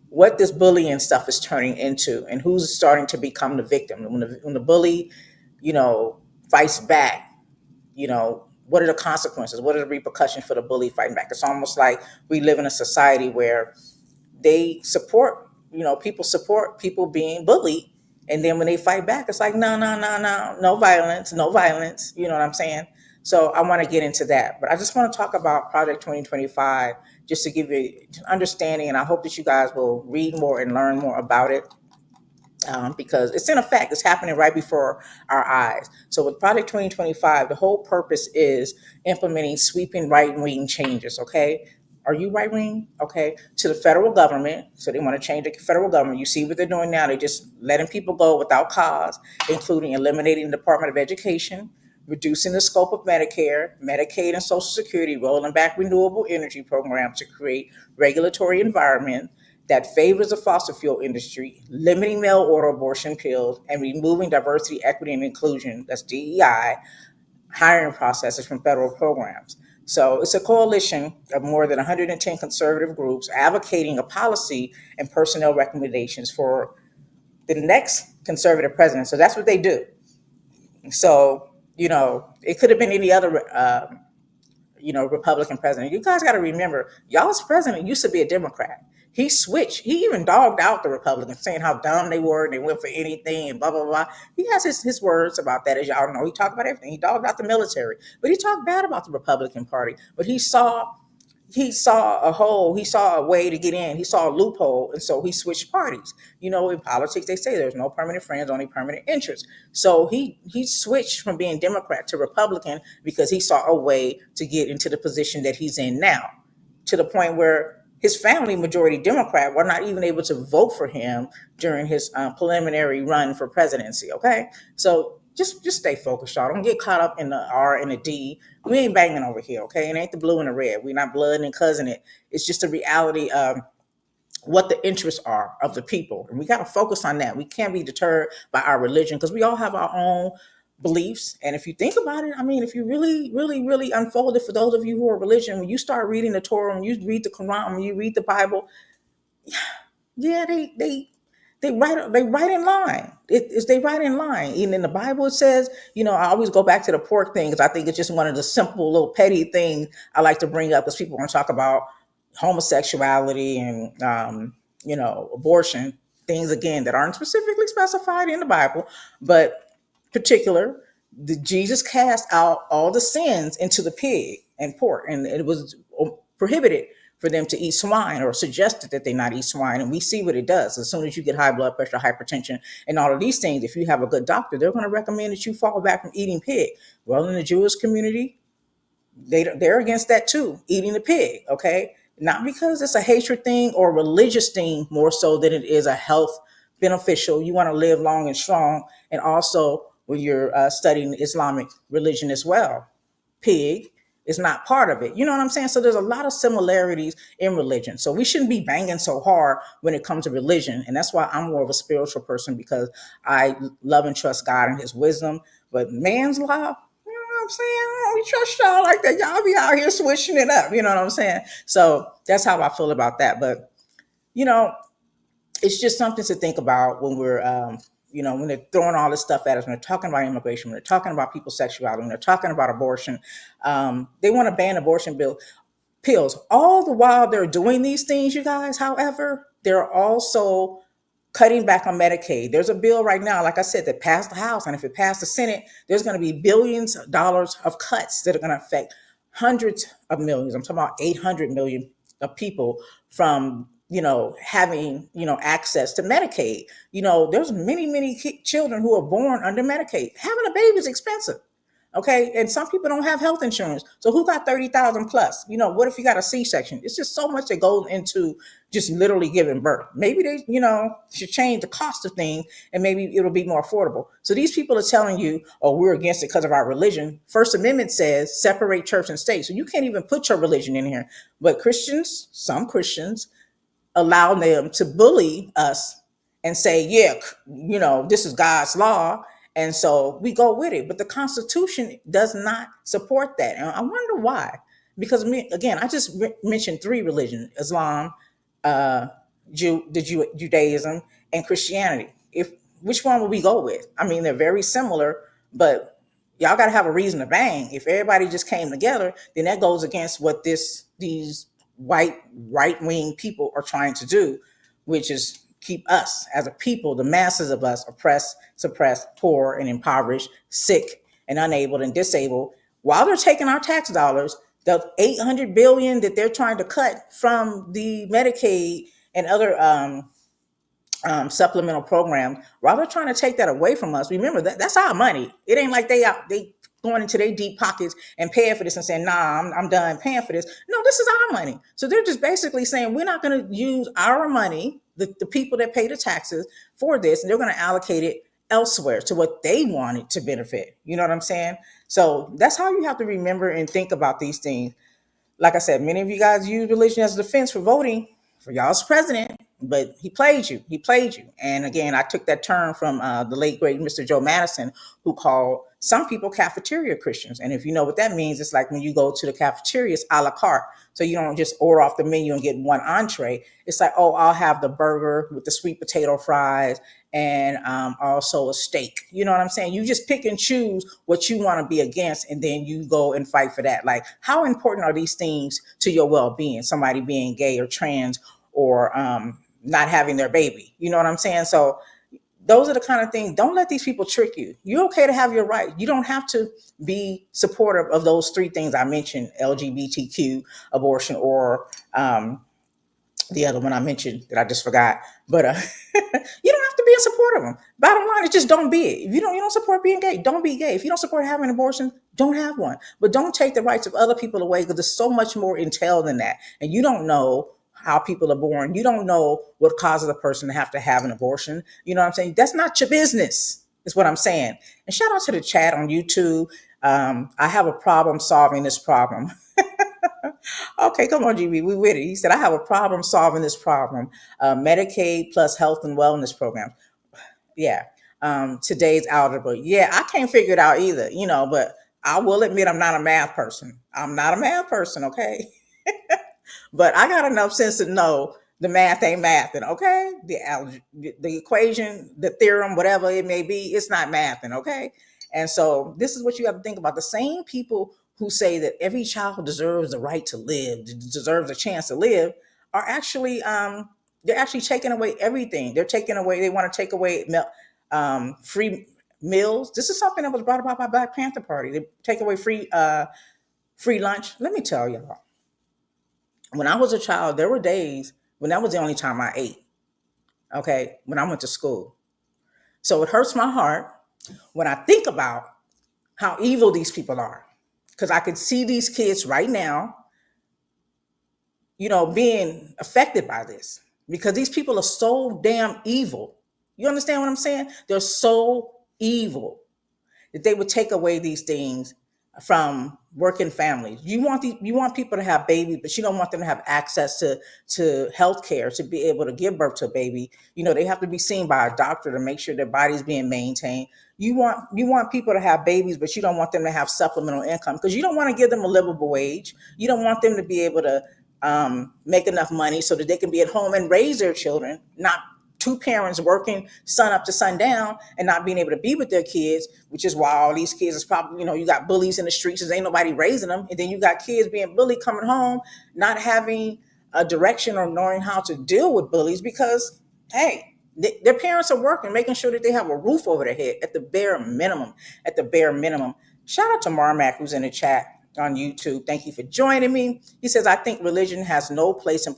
what this bullying stuff is turning into and who's starting to become the victim. When the bully, you know, fights back, what are the consequences? What are the repercussions for the bully fighting back? It's almost like we live in a society where they support, people support people being bullied. And then when they fight back, it's like, no, no, no, no, no violence, no violence. You know what I'm saying? So I want to get into that. But I just want to talk about Project 2025 just to give you an understanding. And I hope that you guys will read more and learn more about it, because it's in effect, it's happening right before our eyes. So with Project 2025, the whole purpose is implementing sweeping right wing changes. Okay. Are you right wing? Okay. To the federal government. So they want to change the federal government. You see what they're doing now. They're just letting people go without cause, including eliminating the Department of Education, reducing the scope of Medicare, Medicaid, and Social Security, rolling back renewable energy programs to create regulatory environment that favors the fossil fuel industry, limiting mail order abortion pills, and removing diversity, equity, and inclusion, that's DEI, hiring processes from federal programs. So it's a coalition of more than 110 conservative groups advocating a policy and personnel recommendations for the next conservative president. So that's what they do. So, it could have been any other Republican president. You guys got to remember, y'all's president used to be a Democrat. He switched. He even dogged out the Republicans, saying how dumb they were and they went for anything and blah, blah, blah. He has his words about that, as y'all know. He talked about everything. He dogged out the military, but he talked bad about the Republican Party. But he saw a hole, he saw a way to get in, he saw a loophole, and so he switched parties. In politics they say there's no permanent friends, only permanent interests. So he switched from being Democrat to Republican because he saw a way to get into the position that he's in now, to the point where his family, majority Democrat, were not even able to vote for him during his preliminary run for presidency. Okay, so just stay focused, y'all. Don't get caught up in the R and the D. We ain't banging over here, okay? It ain't the blue and the red. We're not blood and cousin it. It's just the reality of what the interests are of the people, and we got to focus on that. We can't be deterred by our religion, because we all have our own beliefs. And if you think about it, I mean, if you really, really, really unfold it, for those of you who are religion, when you start reading the Torah, when you read the Quran, when you read the Bible, yeah, they right in line. They right in line. Even in the Bible, it says, I always go back to the pork thing because I think it's just one of the simple little petty things I like to bring up, because people want to talk about homosexuality and abortion, things again that aren't specifically specified in the Bible, but particular. Jesus cast out all the sins into the pig and pork, and it was prohibited for them to eat swine, or suggested that they not eat swine. And we see what it does. As soon as you get high blood pressure, hypertension, and all of these things, if you have a good doctor, they're going to recommend that you fall back from eating pig. Well, in the Jewish community, they're against that too, eating the pig. Okay, not because it's a hatred thing or a religious thing, more so than it is a health beneficial. You want to live long and strong, and also when you're studying Islamic religion as well, pig is not part of it. You know what I'm saying? So there's a lot of similarities in religion. So we shouldn't be banging so hard when it comes to religion. And that's why I'm more of a spiritual person, because I love and trust God and his wisdom. But man's law, you know what I'm saying? I don't trust y'all like that. Y'all be out here switching it up. You know what I'm saying? So that's how I feel about that. But, you know, it's just something to think about when we're when they're throwing all this stuff at us, when they're talking about immigration, when they're talking about people's sexuality, when they're talking about abortion. They want to ban abortion pills. All the while they're doing these things, you guys, however, they're also cutting back on Medicaid. There's a bill right now, like I said, that passed the House, and if it passed the Senate, there's going to be billions of dollars of cuts that are going to affect hundreds of millions. I'm talking about 800 million of people from having access to Medicaid. There's many children who are born under Medicaid. Having a baby is expensive. Okay. And some people don't have health insurance. So who got 30,000 plus? What if you got a C-section? It's just so much that goes into just literally giving birth. Maybe they, should change the cost of things, and maybe it'll be more affordable. So these people are telling you, oh, we're against it because of our religion. First Amendment says separate church and state. So you can't even put your religion in here. But some Christians, allow them to bully us and say, yeah, this is God's law. And so we go with it. But the Constitution does not support that. And I wonder why. Because, again, I just mentioned three religions: Islam, uh, Judaism, and Christianity. If Which one would we go with? I mean, they're very similar, but y'all got to have a reason to bang. If everybody just came together, then that goes against what these white right wing people are trying to do, which is keep us as a people, the masses of us, oppressed, suppressed, poor, and impoverished, sick, and unable and disabled, while they're taking our tax dollars. The 800 billion that they're trying to cut from the Medicaid and other supplemental program, while they're trying to take that away from us, remember that's our money. It ain't like they going into their deep pockets and paying for this and saying, nah, I'm done paying for this. No, this is our money. So they're just basically saying we're not going to use our money, the people that pay the taxes for this, and they're going to allocate it elsewhere to what they wanted to benefit. You know what I'm saying? So that's how you have to remember and think about these things. Like I said, many of you guys use religion as a defense for voting for y'all's president, but he played you. He played you. And again, I took that term from the late great Mr. Joe Madison, who called some people cafeteria Christians. And if you know what that means, it's like when you go to the cafeteria, it's a la carte. So you don't just order off the menu and get one entree. It's like, oh, I'll have the burger with the sweet potato fries and also a steak. You know what I'm saying? You just pick and choose what you want to be against, and then you go and fight for that. Like, how important are these things to your well-being? Somebody being gay or trans or not having their baby. You know what I'm saying? So those are the kind of things. Don't let these people trick you. You're okay to have your right. You don't have to be supportive of those three things I mentioned: LGBTQ, abortion, or the other one I mentioned that I just forgot. But you don't have to be in support of them. Bottom line is just don't be it. If you don't support being gay, don't be gay. If you don't support having an abortion, don't have one. But don't take the rights of other people away, because there's so much more entailed than that. And you don't know how people are born. You don't know what causes a person to have an abortion. You know what I'm saying? That's not your business, is what I'm saying. And shout out to the chat on YouTube. I have a problem solving this problem. Okay, come on, GB, we with it. He said, I have a problem solving this problem. Medicaid plus health and wellness program. Yeah. Today's algebra. Yeah, I can't figure it out either, but I will admit I'm not a math person. I'm not a math person, okay? But I got enough sense to know the math ain't mathing, okay? The equation, the theorem, whatever it may be, it's not mathing, okay? And so this is what you have to think about. The same people who say that every child deserves the right to live, deserves a chance to live, are actually they're actually taking away everything. They're taking away. They want to take away free meals. This is something that was brought about by Black Panther Party. They take away free lunch. Let me tell y'all, when I was a child, there were days when that was the only time I ate. Okay, when I went to school. So it hurts my heart when I think about how evil these people are, because I could see these kids right now, being affected by this, because these people are so damn evil. You understand what I'm saying? They're so evil that they would take away these things from working families. You want people to have babies, but you don't want them to have access to health care to be able to give birth to a baby. They have to be seen by a doctor to make sure their body's being maintained. You want people to have babies, but you don't want them to have supplemental income, because you don't want to give them a livable wage. You don't want them to be able to make enough money so that they can be at home and raise their children, not two parents working sun up to sundown and not being able to be with their kids, which is why all these kids is probably, you got bullies in the streets because ain't nobody raising them. And then you got kids being bullied coming home, not having a direction or knowing how to deal with bullies because, hey, their parents are working, making sure that they have a roof over their head at the bare minimum. At the bare minimum. Shout out to Marmac, who's in the chat on YouTube. Thank you for joining me. He says, I think religion has no place in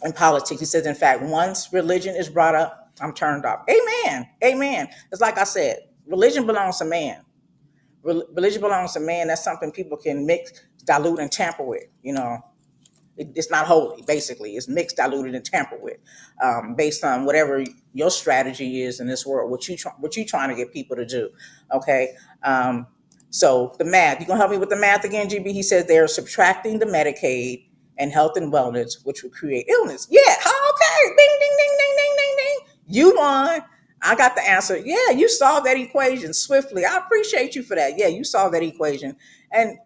in politics. He says, in fact, once religion is brought up, I'm turned off. Amen. Amen. It's like I said, religion belongs to man. Religion belongs to man. That's something people can mix, dilute, and tamper with. It's not holy. Basically, it's mixed, diluted, and tampered with, based on whatever your strategy is in this world. What you trying to get people to do? Okay. So the math. You gonna help me with the math again, GB? He says they're subtracting the Medicaid and health and wellness, which would create illness. Yeah. Okay. Ding, ding, ding, ding, ding, ding, ding. You won. I got the answer. Yeah, you solved that equation swiftly. I appreciate you for that. Yeah, you solved that equation. And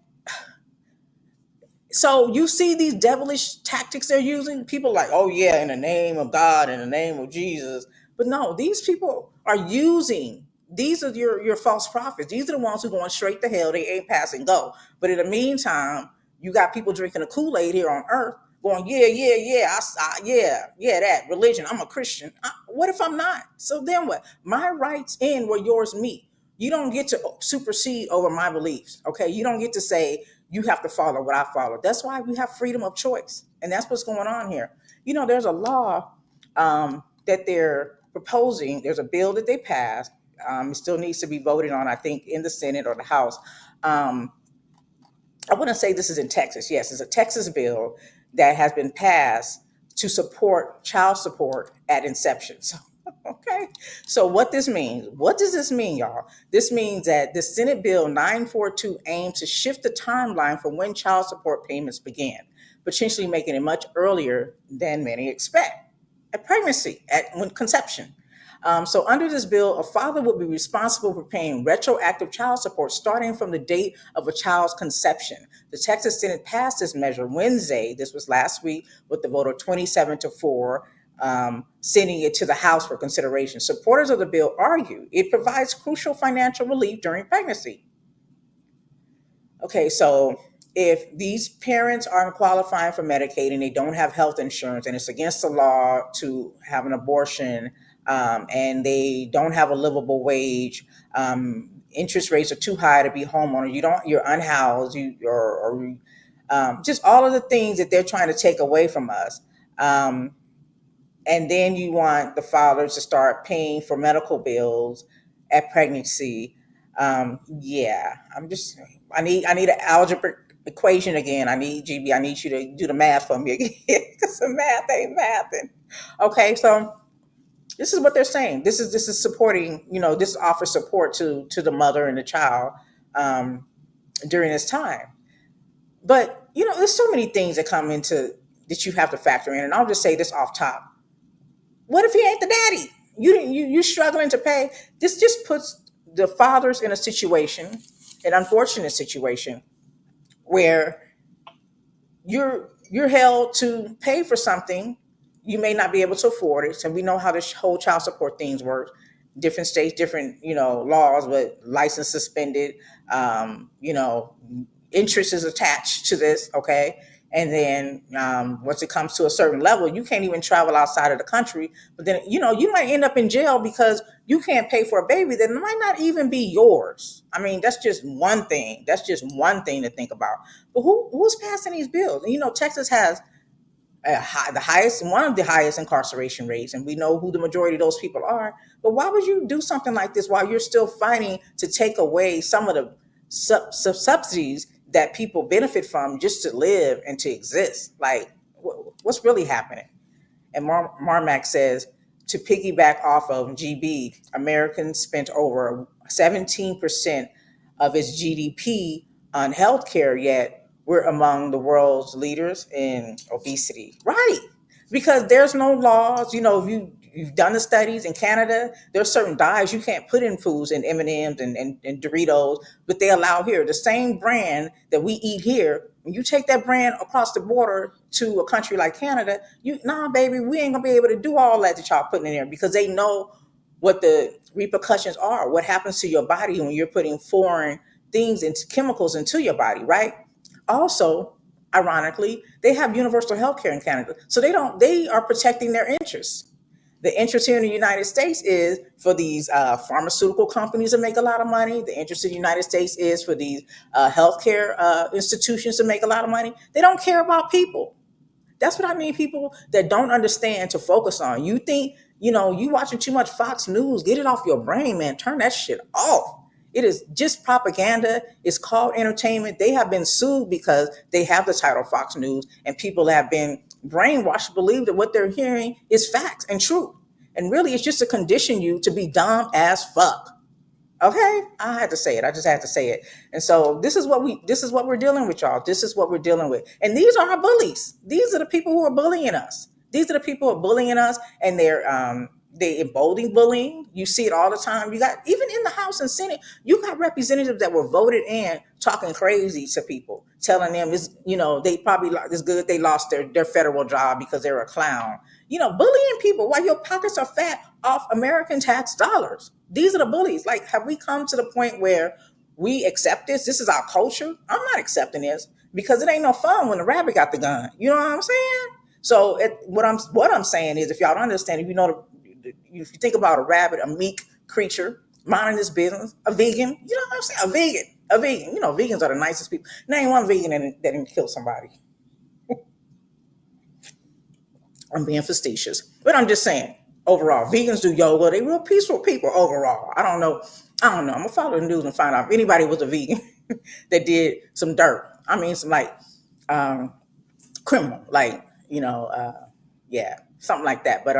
so you see these devilish tactics they're using. People like, oh yeah, in the name of God, in the name of Jesus. But no, these people are using. These are your false prophets. These are the ones who are going straight to hell. They ain't passing go. But in the meantime, you got people drinking the Kool Aid here on Earth, going, yeah, yeah, yeah, yeah, yeah, that religion. I'm a Christian. What if I'm not? So then what? My rights end where yours meet. You don't get to supersede over my beliefs. Okay, you don't get to say you have to follow what I follow. That's why we have freedom of choice, and that's what's going on here. There's a law that they're proposing. There's a bill that they passed. It still needs to be voted on, I think, in the Senate or the House. Um, I wouldn't say this is in Texas. Yes, it's a Texas bill that has been passed to support child support at inception. So, okay. So, what does this mean, y'all? This means that the Senate Bill 942 aims to shift the timeline for when child support payments began, potentially making it much earlier than many expect at pregnancy, at when conception. So, under this bill, a father would be responsible for paying retroactive child support starting from the date of a child's conception. The Texas Senate passed this measure Wednesday. This was last week with the vote of 27-4, sending it to the House for consideration. Supporters of the bill argue it provides crucial financial relief during pregnancy. Okay, so if these parents aren't qualifying for Medicaid and they don't have health insurance and it's against the law to have an abortion, and they don't have a livable wage, interest rates are too high to be homeowner, you're unhoused, just all of the things that they're trying to take away from us. Um, and then you want the fathers to start paying for medical bills at pregnancy. Yeah, I need an algebra equation again. I need you to do the math for me again because the math ain't mathing. Okay, so this is what they're saying. This is supporting. This offers support to the mother and the child um, during this time. But there's so many things that come into that you have to factor in. And I'll just say this off top: what if he ain't the daddy? You struggling to pay. This just puts the fathers in a situation, an unfortunate situation, where you're held to pay for something you may not be able to afford it. So we know how this whole child support things work. Different states, different laws, but license suspended. You know, interest is attached to this. Okay, and then once it comes to a certain level, you can't even travel outside of the country. But then you might end up in jail because you can't pay for a baby that might not even be yours. I mean, that's just one thing. That's just one thing to think about. But who's passing these bills? And Texas has the highest, one of the highest incarceration rates, and we know who the majority of those people are. But why would you do something like this while you're still fighting to take away some of the subsidies that people benefit from just to live and to exist? Like, what's really happening? And Marmack says, to piggyback off of GB, Americans spent over 17% of its GDP on healthcare, yet we're among the world's leaders in obesity. Right. Because there's no laws. If you've done the studies in Canada, there's certain dyes you can't put in foods and M&Ms and Doritos, but they allow here. The same brand that we eat here, when you take that brand across the border to a country like Canada, baby, we ain't gonna be able to do all that y'all putting in there because they know what the repercussions are, what happens to your body when you're putting foreign things into chemicals into your body, right? Also, ironically, they have universal health care in Canada. So they are protecting their interests. The interest here in the United States is for these pharmaceutical companies to make a lot of money. The interest in the United States is for these healthcare institutions to make a lot of money. They don't care about people. That's what I mean. People that don't understand to focus on. You think, you watching too much Fox News. Get it off your brain, man. Turn that shit off. It is just propaganda. It's called entertainment. They have been sued because they have the title Fox News, and people have been brainwashed to believe that what they're hearing is facts and truth. And really, it's just to condition you to be dumb as fuck. Okay, I had to say it. I just had to say it. And so this is what we're dealing with, y'all. This is what we're dealing with. And these are our bullies. These are the people who are bullying us. These are the people who are bullying us, and They embolden bullying. You see it all the time. You got, even in the House and Senate, you got representatives that were voted in talking crazy to people, telling them it's, they probably it's good they lost their federal job because they're a clown. Bullying people while your pockets are fat off American tax dollars. These are the bullies. Like, have we come to the point where we accept this? This is our culture. I'm not accepting this because it ain't no fun when the rabbit got the gun. You know what I'm saying? So what I'm saying is, if y'all don't understand, if you think about a rabbit, a meek creature minding his business, a vegan, you know what I'm saying? A vegan. Vegans are the nicest people. Name one vegan that didn't kill somebody. I'm being facetious, but I'm just saying. Overall, vegans do yoga. They real peaceful people overall. I don't know. I'm gonna follow the news and find out if anybody was a vegan that did some dirt. I mean, some like um, criminal, like yeah, something like that. But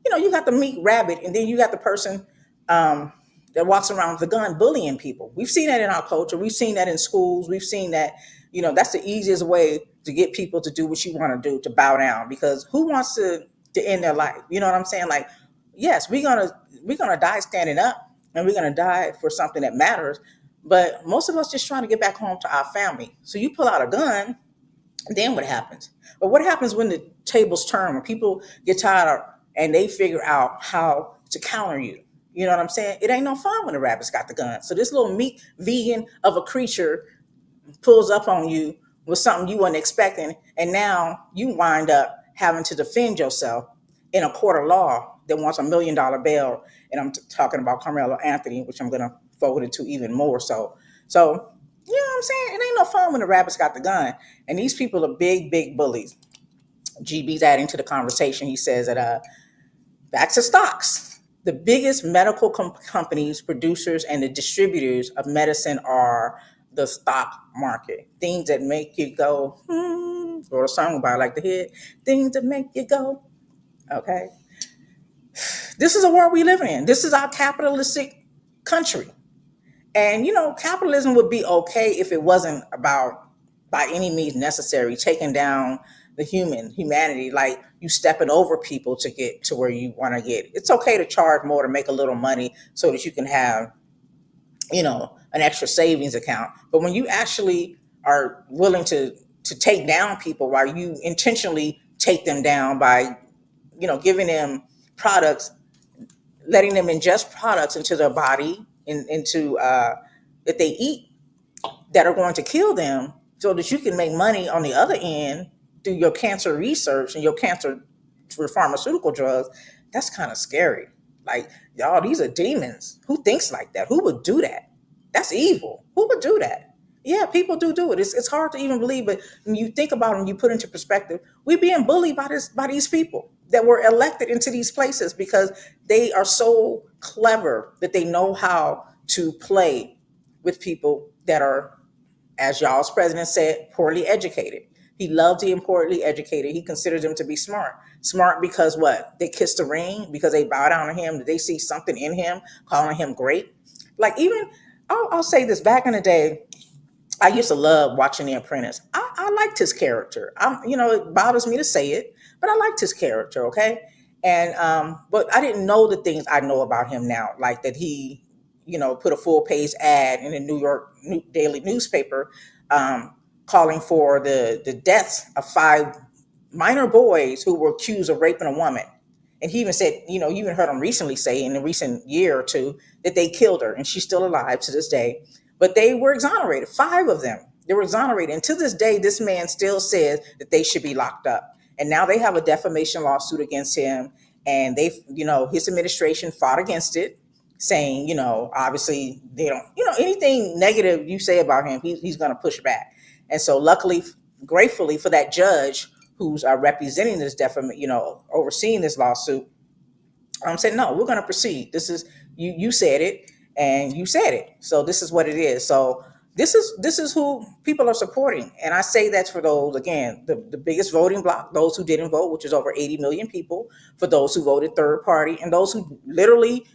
you got the meek rabbit, and then you got the person um, that walks around with a gun bullying people. We've seen that in our culture. We've seen that in schools. We've seen that. That's the easiest way to get people to do what you want to do, to bow down. Because who wants to end their life? You know what I'm saying? Like, yes, we're gonna die standing up, and we're gonna die for something that matters. But most of us just trying to get back home to our family. So you pull out a gun, then what happens? But what happens when the tables turn, when people get tired and they figure out how to counter you? You know what I'm saying? It ain't no fun when the rabbit's got the gun. So this little meek vegan of a creature pulls up on you with something you weren't expecting, and now you wind up having to defend yourself in a court of law that wants $1 million bail. And I'm talking about Carmelo Anthony, which I'm going to forward it to even more so. So, you know what I'm saying? It ain't no fun when the rabbit's got the gun. And these people are big, big bullies. GB's adding to the conversation. He says that back to stocks. The biggest medical companies, producers, and the distributors of medicine are the stock market. Things that make you go, or a song about like the hit, things that make you go. Okay. This is a world we live in. This is our capitalistic country. And capitalism would be okay if it wasn't about, by any means necessary, taking down the humanity, like you stepping over people to get to where you want to get. It's okay to charge more to make a little money so that you can have, an extra savings account. But when you actually are willing to take down people, while you intentionally take them down by, giving them products, letting them ingest products into their body, into that they eat, that are going to kill them, so that you can make money on the other end through your cancer research and your cancer for pharmaceutical drugs. That's kind of scary. Like, y'all, these are demons. Who thinks like that? Who would do that? That's evil. Who would do that? Yeah, people do it. It's hard to even believe, but when you think about it and you put into perspective, we're being bullied by these people that were elected into these places because they are so clever that they know how to play with people that are, as y'all's president said, poorly educated. He loves the poorly educated. He considers them to be smart. Smart because what? They kiss the ring, because they bow down to him, they see something in him, calling him great. Like, even, I'll say this, back in the day, I used to love watching The Apprentice. I liked his character. It bothers me to say it, but I liked his character. Okay, and but I didn't know the things I know about him now, like that he, put a full page ad in the New York Daily newspaper, calling for the deaths of 5 minor boys who were accused of raping a woman. And he even said, you even heard him recently say, in the recent year or two, that they killed her and she's still alive to this day. But they were exonerated, 5 of them. They were exonerated. And to this day, this man still says that they should be locked up. And now they have a defamation lawsuit against him. And his administration fought against it, saying, obviously they don't, anything negative you say about him, he's going to push back. And so luckily, gratefully for that judge who's representing this overseeing this lawsuit, said, no, we're going to proceed. This is, you said it, and you said it. So this is what it is. So this is who people are supporting. And I say that's for those, again, the biggest voting bloc, those who didn't vote, which is over 80 million people, for those who voted third party, and those who literally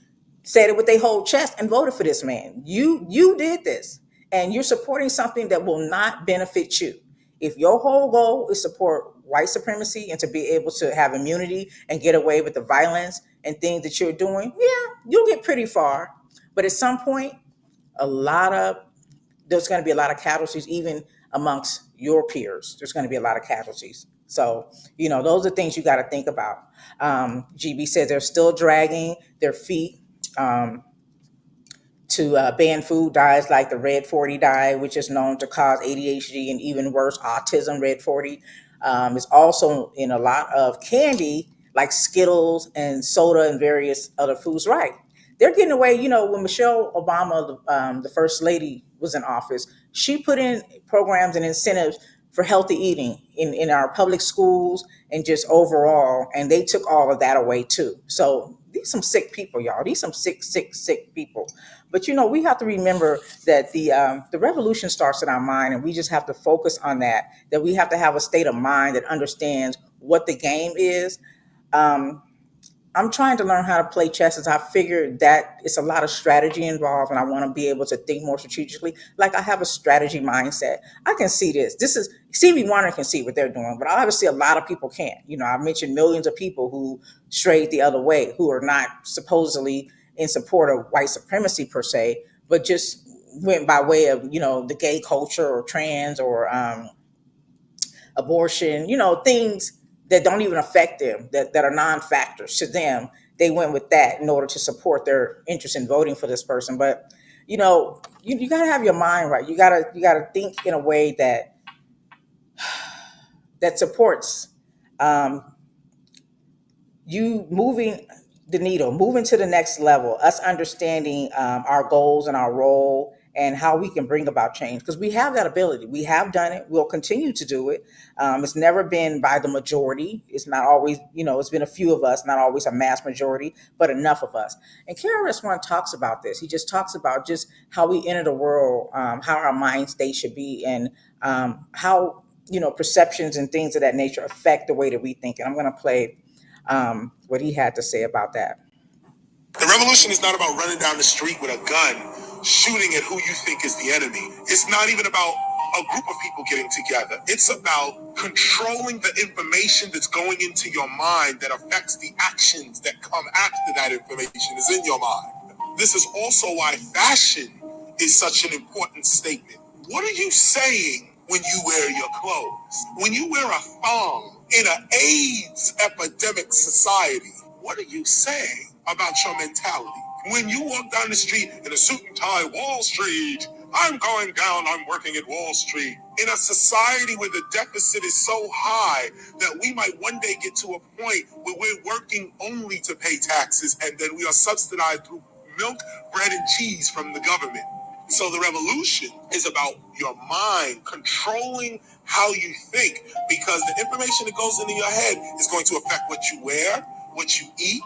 said it with their whole chest and voted for this man. You did this, and you're supporting something that will not benefit you. If your whole goal is support white supremacy and to be able to have immunity and get away with the violence and things that you're doing, yeah, you'll get pretty far. But at some point, a lot of there's going to be a lot of casualties, even amongst your peers. There's going to be a lot of casualties. So, those are things you got to think about. GB says they're still dragging their feet. To ban food dyes like the red 40 dye, which is known to cause ADHD and even worse, autism. Red 40 is also in a lot of candy like Skittles and soda and various other foods. Right. They're getting away. When Michelle Obama, the first lady, was in office, she put in programs and incentives for healthy eating in our public schools and just overall. And they took all of that away too. So these some sick people, y'all. These some sick, sick, sick people. But we have to remember that the revolution starts in our mind, and we just have to focus on that. That we have to have a state of mind that understands what the game is. Um, I'm trying to learn how to play chess, as I figured that it's a lot of strategy involved, and I want to be able to think more strategically. Like, I have a strategy mindset. I can see this. This is Stevie Wonder can see what they're doing, but obviously a lot of people can't. I mentioned millions of people who strayed the other way, who are not supposedly in support of white supremacy per se, but just went by way of the gay culture or trans or abortion, things that don't even affect them, that are non-factors to them. They went with that in order to support their interest in voting for this person. But you got to have your mind right. You got to think in a way that supports um, you moving the needle, moving to the next level, us understanding our goals and our role and how we can bring about change, because we have that ability. We have done it. We'll continue to do it. It's never been by the majority. It's not always, it's been a few of us, not always a mass majority, but enough of us. And KRS-One talks about this. He just talks about just how we enter the world, how our mind state should be, and how perceptions and things of that nature affect the way that we think. And I'm going to play what he had to say about that. The revolution is not about running down the street with a gun, shooting at who you think is the enemy. It's not even about a group of people getting together. It's about controlling the information that's going into your mind that affects the actions that come after that information is in your mind. This is also why fashion is such an important statement. What are you saying when you wear your clothes? When you wear a thong in an AIDS epidemic society, what are you saying about your mentality? When you walk down the street in a suit and tie, Wall Street, I'm going down, I'm working at Wall Street. In a society where the deficit is so high that we might one day get to a point where we're working only to pay taxes and then we are subsidized through milk, bread, and cheese from the government. So the revolution is about your mind controlling how you think, because the information that goes into your head is going to affect what you wear, what you eat,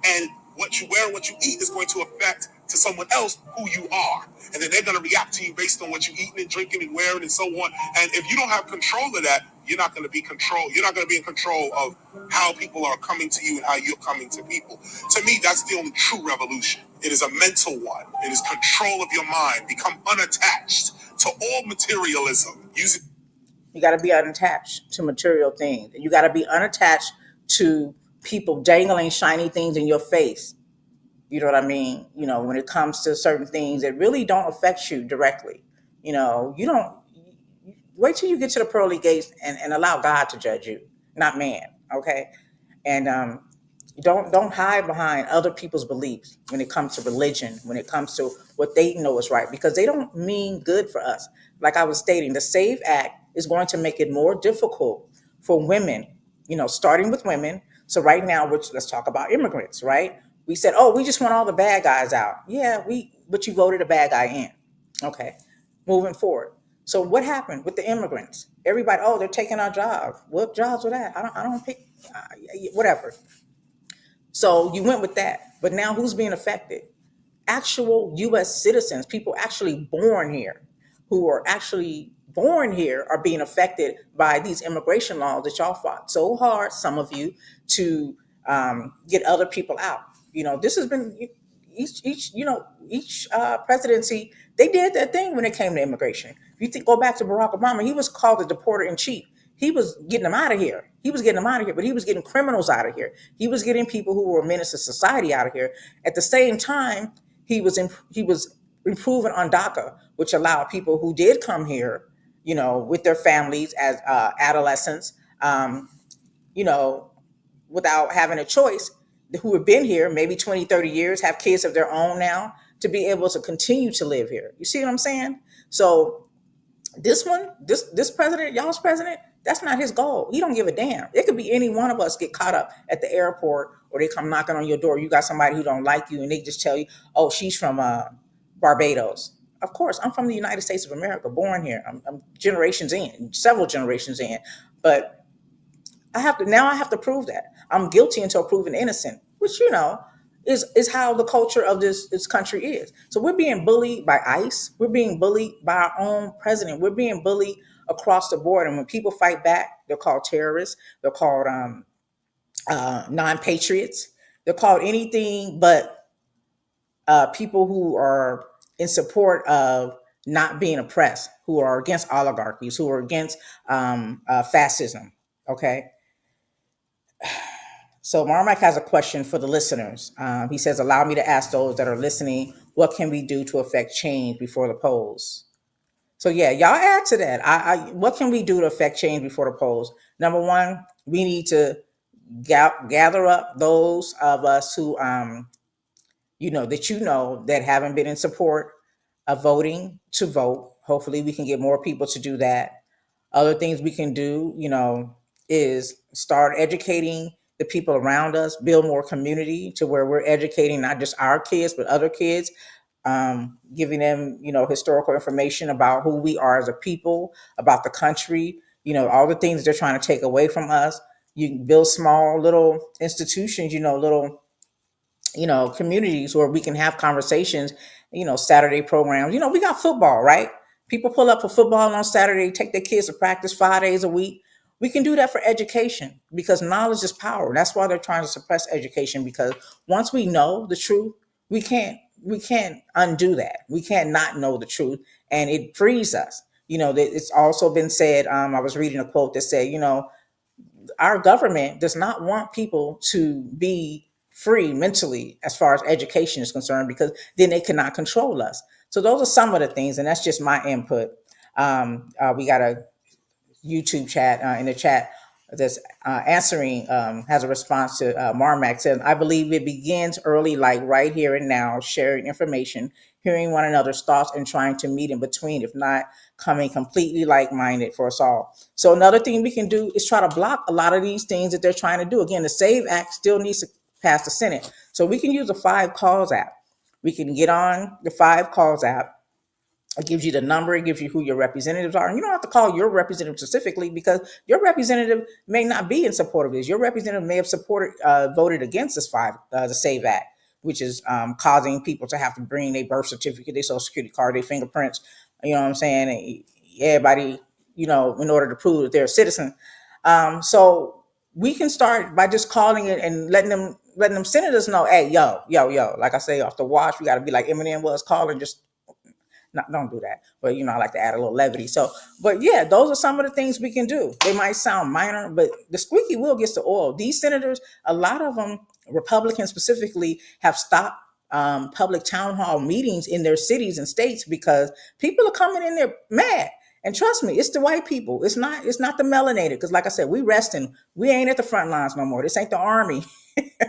and what you wear and what you eat is going to affect to someone else who you are. And then they're going to react to you based on what you're eating and drinking and wearing and so on. And if you don't have control of that, you're not going to be in control of how people are coming to you and how you're coming to people. To me, that's the only true revolution. It is a mental one. It is control of your mind. Become unattached to all materialism. You got to be unattached to material things. You got to be unattached to people dangling shiny things in your face. You know what I mean? When it comes to certain things that really don't affect you directly. You don't wait till you get to the pearly gates and allow God to judge you, not man. Okay. And don't hide behind other people's beliefs when it comes to religion, when it comes to what they know is right, because they don't mean good for us. Like I was stating, the SAVE Act is going to make it more difficult for women, starting with women. So right now, let's talk about immigrants, right? We said, oh, we just want all the bad guys out. Yeah, but you voted a bad guy in. Okay, moving forward. So what happened with the immigrants? Everybody, oh, they're taking our jobs. What jobs were that? I don't pick, whatever. So you went with that. But now who's being affected? Actual US citizens, people actually born here, who are actually born here, are being affected by these immigration laws that y'all fought so hard, some of you, to get other people out. This has been each presidency, they did their thing when it came to immigration. If you think, go back to Barack Obama, he was called the deporter in chief. He was getting them out of here. He was getting them out of here, but he was getting criminals out of here. He was getting people who were menace to society out of here. At the same time, he was improving on DACA, which allowed people who did come here, with their families as adolescents, you know, without having a choice, who have been here maybe 20, 30 years, have kids of their own now, to be able to continue to live here. You see what I'm saying? So this president, y'all's president, that's not his goal. He don't give a damn. It could be any one of us get caught up at the airport, or they come knocking on your door. You got somebody who don't like you, and they just tell you, "Oh, she's from Barbados." Of course, I'm from the United States of America, born here. I'm generations in, several generations in, but I have to prove that I'm guilty until proven innocent, which is how the culture of this country is. So we're being bullied by ICE. We're being bullied by our own president. We're being bullied across the board. And when people fight back, they're called terrorists. They're called non-patriots. They're called anything but people who are in support of not being oppressed, who are against oligarchies, who are against fascism. Okay. So Marmac has a question for the listeners. He says, "Allow me to ask those that are listening, what can we do to affect change before the polls?" So yeah, y'all add to that. What can we do to affect change before the polls? Number one, we need to gather up those of us who, that haven't been in support of voting to vote. Hopefully, we can get more people to do that. Other things we can do, is start educating the people around us, build more community to where we're educating not just our kids, but other kids, giving them, historical information about who we are as a people, about the country, all the things they're trying to take away from us. You can build small little institutions, little communities where we can have conversations, Saturday programs. We got football, right? People pull up for football on Saturday, take their kids to practice 5 days a week. We can do that for education because knowledge is power. That's why they're trying to suppress education, because once we know the truth, we can't undo that. We can't not know the truth, and it frees us. It's also been said. I was reading a quote that said, our government does not want people to be free mentally as far as education is concerned, because then they cannot control us. So those are some of the things, and that's just my input. We got a YouTube chat in the chat that's answering, has a response to Marmac. Said, "I believe it begins early, like right here and now, sharing information, hearing one another's thoughts, and trying to meet in between, if not coming completely like-minded for us all." So another thing we can do is try to block a lot of these things that they're trying to do. Again, the SAVE Act still needs to pass the Senate. So we can use the 5 Calls app. We can get on the 5 Calls app. It gives you the number. It gives you who your representatives are. And you don't have to call your representative specifically, because your representative may not be in support of this. Your representative may have voted against the SAVE Act, which is causing people to have to bring their birth certificate, their social security card, their fingerprints. You know what I'm saying? And everybody, in order to prove that they're a citizen. So we can start by just calling it and letting them senators know, hey, yo. Like I say, off the watch, we got to be like Eminem was calling, just not, don't do that. But I like to add a little levity. So, but yeah, those are some of the things we can do. They might sound minor, but the squeaky wheel gets the oil. These senators, a lot of them, Republicans specifically, have stopped public town hall meetings in their cities and states because people are coming in there mad. And trust me, it's the white people. It's not the melanated. Because like I said, we resting. We ain't at the front lines no more. This ain't the army.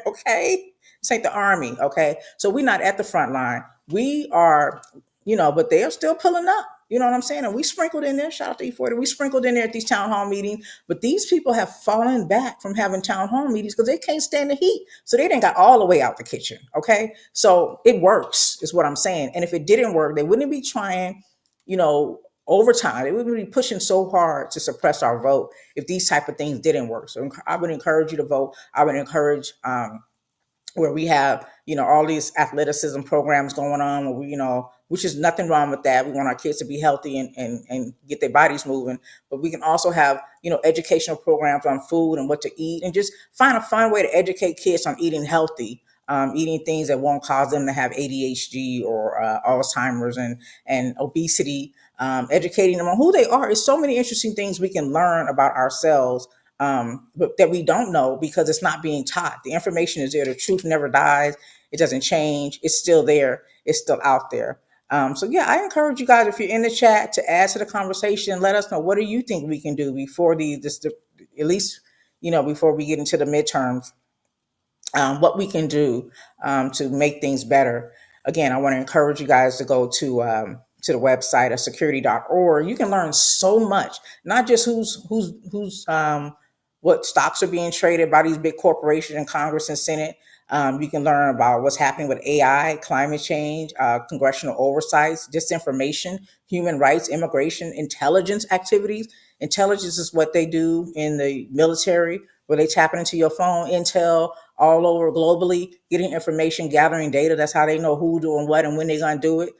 Okay? This ain't the army. Okay? So we're not at the front line. We are, but they are still pulling up. You know what I'm saying? And we sprinkled in there. Shout out to E40. We sprinkled in there at these town hall meetings. But these people have fallen back from having town hall meetings because they can't stand the heat. So they didn't got all the way out the kitchen. Okay? So it works, is what I'm saying. And if it didn't work, they wouldn't be trying, overtime. They wouldn't be pushing so hard to suppress our vote if these type of things didn't work. So I would encourage you to vote. I would encourage where we have, all these athleticism programs going on, where which is nothing wrong with that. We want our kids to be healthy and get their bodies moving. But we can also have, educational programs on food and what to eat, and just find a fun way to educate kids on eating healthy. eating things that won't cause them to have ADHD or Alzheimer's and obesity, educating them on who they are. It's so many interesting things we can learn about ourselves, but that we don't know because it's not being taught. The information is there. The truth never dies. It doesn't change. It's still there. It's still out there. So yeah, I encourage you guys, if you're in the chat, to add to the conversation. Let us know, what do you think we can do before at least, before we get into the midterms, what we can do to make things better. Again, I want to encourage you guys to go to the website of security.org. You can learn so much, not just what stocks are being traded by these big corporations in Congress and Senate. You can learn about what's happening with AI, climate change, congressional oversights, disinformation, human rights, immigration, intelligence activities. Intelligence is what they do in the military, where they tap into your phone, intel all over globally, getting information, gathering data. That's how they know who doing what and when they're going to do it.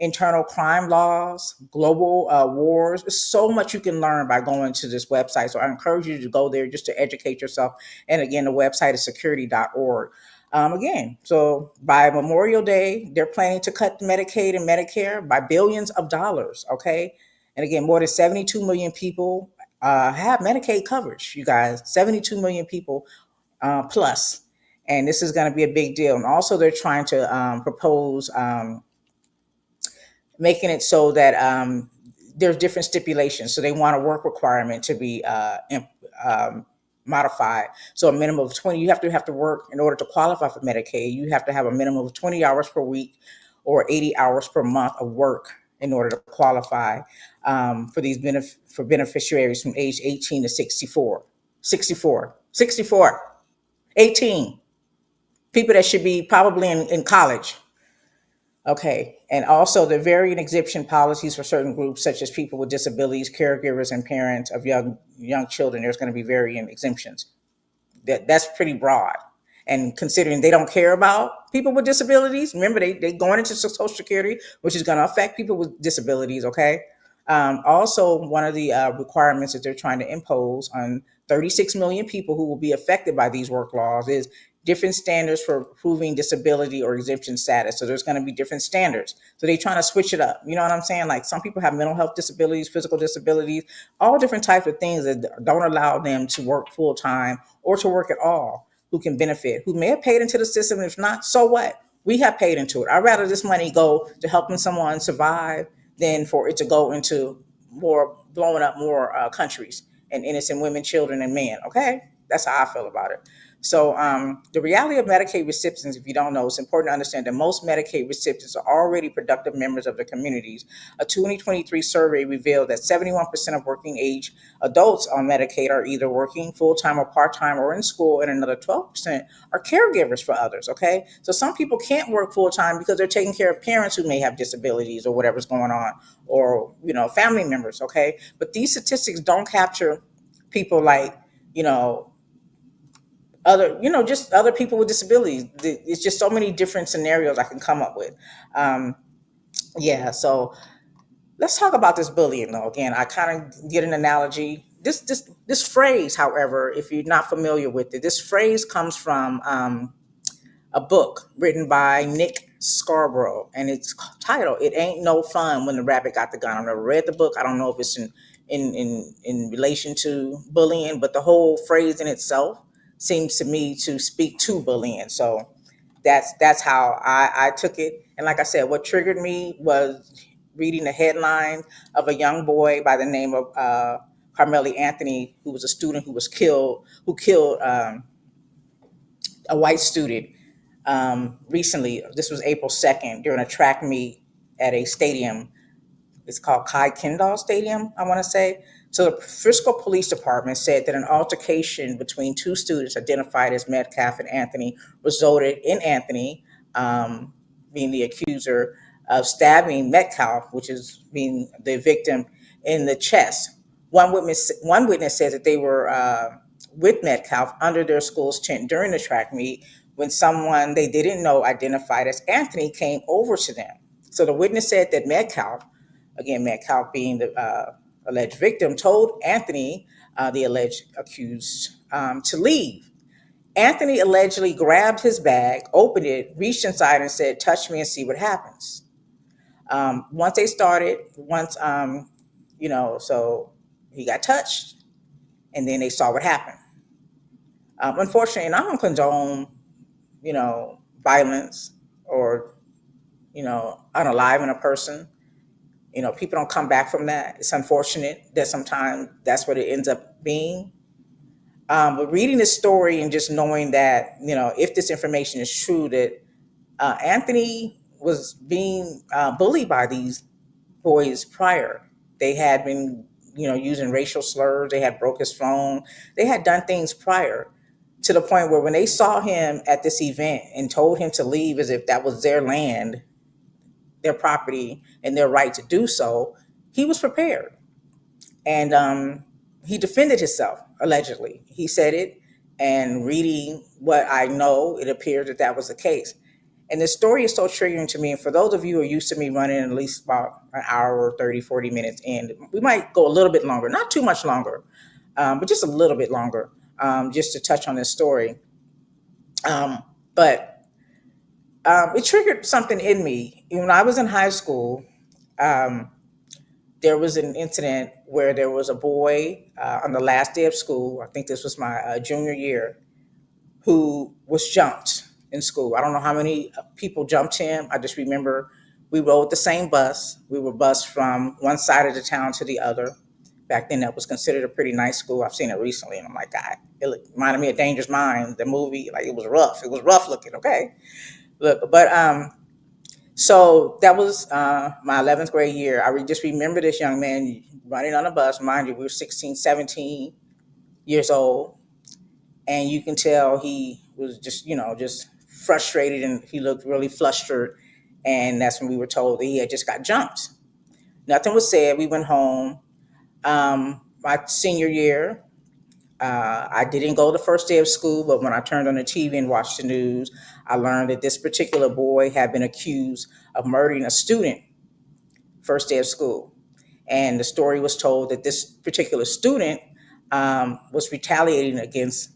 Internal crime laws, global wars. There's so much you can learn by going to this website. So I encourage you to go there just to educate yourself. And again, the website is security.org. Again, so by Memorial Day, they're planning to cut Medicaid and Medicare by billions of dollars. Okay. And again, more than 72 million people have Medicaid coverage, you guys. 72 million people plus. And this is going to be a big deal. And also, they're trying to propose making it so that there's different stipulations. So they want a work requirement to be modified. So a minimum of 20, you have to work in order to qualify for Medicaid. You have to have a minimum of 20 hours per week or 80 hours per month of work in order to qualify for these for beneficiaries from age 18 to 64. 18. People that should be probably in college. Okay. And also the varying exemption policies for certain groups, such as people with disabilities, caregivers, and parents of young children. There's going to be varying exemptions. That's pretty broad. And considering they don't care about people with disabilities, remember they going into Social Security, which is going to affect people with disabilities. Okay. Also, one of the requirements that they're trying to impose on 36 million people who will be affected by these work laws is different standards for proving disability or exemption status. So there's going to be different standards. So they're trying to switch it up. You know what I'm saying? Like, some people have mental health disabilities, physical disabilities, all different types of things that don't allow them to work full time or to work at all, who can benefit, who may have paid into the system. If not, so what? We have paid into it. I'd rather this money go to helping someone survive than for it to go into more blowing up more countries and innocent women, children, and men. Okay, that's how I feel about it. So the reality of Medicaid recipients, if you don't know, it's important to understand that most Medicaid recipients are already productive members of their communities. A 2023 survey revealed that 71% of working age adults on Medicaid are either working full-time or part-time or in school, and another 12% are caregivers for others. Okay, so some people can't work full-time because they're taking care of parents who may have disabilities or whatever's going on, or family members. Okay, but these statistics don't capture people like other just other people with disabilities. It's just so many different scenarios I can come up with. Yeah, so let's talk about this bullying though. Again, I kind of get an analogy. This phrase, however, if you're not familiar with it, this phrase comes from a book written by Nick Scarborough, and it's titled "It Ain't No Fun When the Rabbit Got the Gun." I've never read the book. I don't know if it's in relation to bullying, but the whole phrase in itself seems to me to speak to bullying. So that's how I took it. And like I said, what triggered me was reading the headline of a young boy by the name of Carmelo Anthony, who was a student who killed a white student recently. This was April 2nd during a track meet at a stadium. It's called Kai Kendall Stadium, I want to say. So the Frisco Police Department said that an altercation between two students identified as Metcalf and Anthony resulted in Anthony, being the accuser, of stabbing Metcalf, which is being the victim, in the chest. One witness said that they were with Metcalf under their school's tent during the track meet when someone they didn't know, identified as Anthony, came over to them. So the witness said that Metcalf, again, Metcalf being the alleged victim, told Anthony, the alleged accused, to leave. Anthony allegedly grabbed his bag, opened it, reached inside, and said, "Touch me and see what happens." Once they started, so he got touched, and then they saw what happened. Unfortunately, and I don't condone, violence or, unaliving a person. People don't come back from that. It's unfortunate that sometimes that's what it ends up being. But reading this story and just knowing that, if this information is true, that Anthony was being bullied by these boys prior. They had been, using racial slurs. They had broke his phone. They had done things prior to the point where when they saw him at this event and told him to leave as if that was their land, their property, and their right to do so, he was prepared. And he defended himself, allegedly. He said it, and reading what I know, it appeared that that was the case. And the story is so triggering to me. And for those of you who are used to me running at least about an hour, 30, 40 minutes in, we might go a little bit longer, not too much longer, but just a little bit longer, just to touch on this story. But it triggered something in me. When I was in high school, um, there was an incident where there was a boy on the last day of school. I think this was my junior year, who was jumped in school. I don't know how many people jumped him. I just remember we rode the same bus. We were bused from one side of the town to the other. Back then, that was considered a pretty nice school. I've seen it recently, and I'm like, God, it reminded me of Dangerous Mind, the movie. Like, it was rough. It was rough looking. Okay, look, but so that was my 11th grade year. Just remember this young man running on a bus. Mind you, we were 16, 17 years old, and you can tell he was just frustrated, and he looked really flustered. And that's when we were told that he had just got jumped. Nothing was said. We went home. My senior year, I didn't go the first day of school, but when I turned on the TV and watched the news, I learned that this particular boy had been accused of murdering a student first day of school. And the story was told that this particular student was retaliating against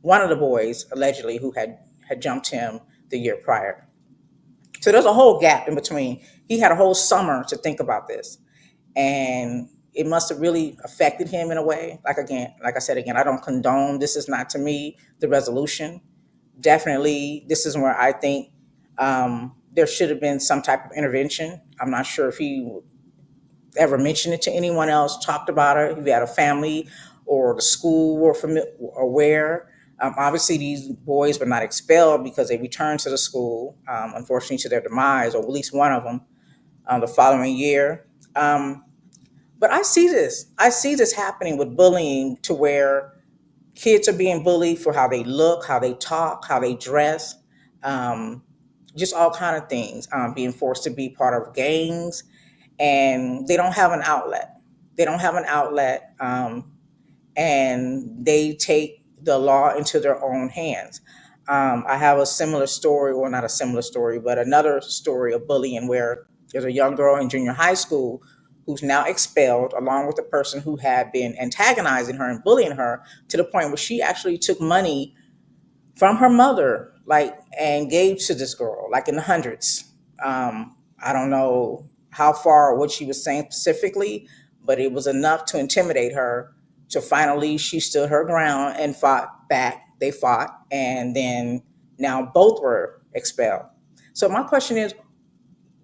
one of the boys, allegedly, who had jumped him the year prior. So there's a whole gap in between. He had a whole summer to think about this. And it must have really affected him in a way. Like I said again, I don't condone. This is not, to me, the resolution. Definitely, this is where I think there should have been some type of intervention. I'm not sure if he ever mentioned it to anyone else, talked about it, if he had a family or the school were aware. Obviously, these boys were not expelled because they returned to the school, unfortunately to their demise, or at least one of them, the following year. But I see this. I see this happening with bullying, to where kids are being bullied for how they look, how they talk, how they dress, um, just all kind of things. Being forced to be part of gangs, and they don't have an outlet. They don't have an outlet, and they take the law into their own hands. I have a similar story, or not a similar story, but another story of bullying, where there's a young girl in junior high school who's now expelled, along with the person who had been antagonizing her and bullying her, to the point where she actually took money from her mother, like, and gave to this girl, like in the hundreds. I don't know how far or what she was saying specifically, but it was enough to intimidate her. To finally, she stood her ground and fought back. They fought, and then now both were expelled. So my question is,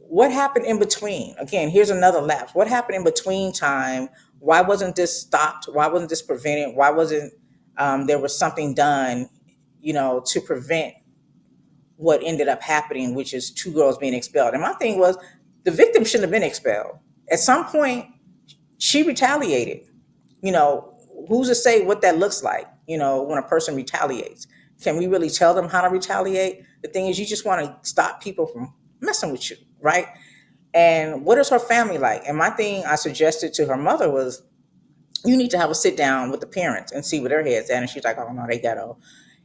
what happened in between? Again, here's another lapse. What happened in between time? Why wasn't this stopped? Why wasn't this prevented? Why wasn't there was something done, to prevent what ended up happening, which is two girls being expelled? And my thing was, the victim shouldn't have been expelled. At some point, she retaliated. Who's to say what that looks like, when a person retaliates? Can we really tell them how to retaliate? The thing is, you just want to stop people from messing with you, right? And what is her family like? And my thing I suggested to her mother was, you need to have a sit down with the parents and see where their heads at. And she's like, oh no, they ghetto.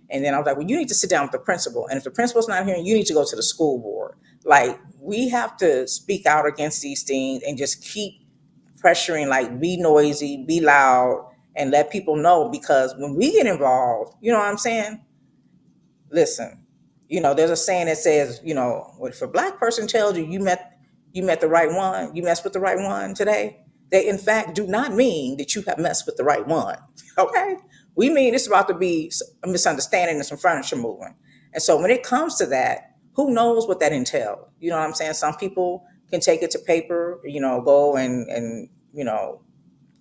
And then I was like, well, you need to sit down with the principal. And if the principal's not here, you need to go to the school board. Like, we have to speak out against these things and just keep pressuring, like, be noisy, be loud, and let people know. Because when we get involved, you know what I'm saying? Listen, there's a saying that says, if a black person tells you you met the right one, you messed with the right one today, they in fact do not mean that you have messed with the right one. Okay? We mean it's about to be a misunderstanding and some furniture moving. And so when it comes to that, who knows what that entails? You know what I'm saying? Some people can take it to paper, go and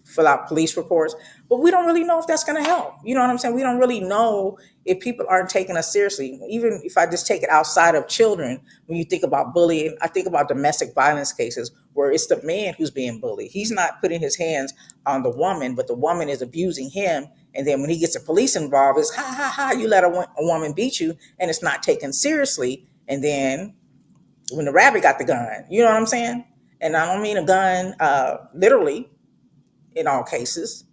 fill out police reports, but we don't really know if that's going to help. You know what I'm saying? We don't really know if people aren't taking us seriously. Even if I just take it outside of children, when you think about bullying, I think about domestic violence cases where it's the man who's being bullied. He's not putting his hands on the woman, but the woman is abusing him. And then when he gets the police involved, it's ha ha ha, you let a woman beat you, and it's not taken seriously. And then when the rabbit got the gun, you know what I'm saying? And I don't mean a gun literally in all cases,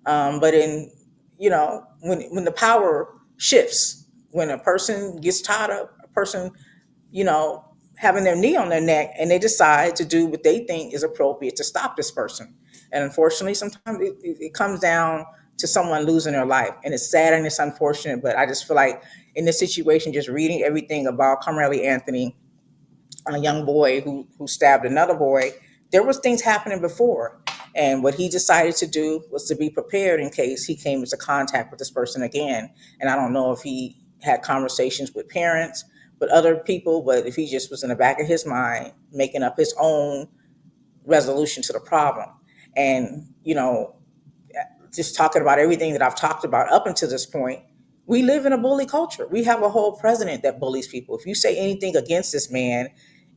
but in when the power shifts, when a person gets tired of a person, you know, having their knee on their neck, and they decide to do what they think is appropriate to stop this person. And unfortunately, sometimes it comes down to someone losing their life, and it's sad and it's unfortunate. But I just feel like in this situation, just reading everything about Carmeli Anthony, a young boy who stabbed another boy, there was things happening before. And what he decided to do was to be prepared in case he came into contact with this person again. And I don't know if he had conversations with parents, with other people, but if he just was in the back of his mind making up his own resolution to the problem. And, just talking about everything that I've talked about up until this point, we live in a bully culture. We have a whole president that bullies people. If you say anything against this man,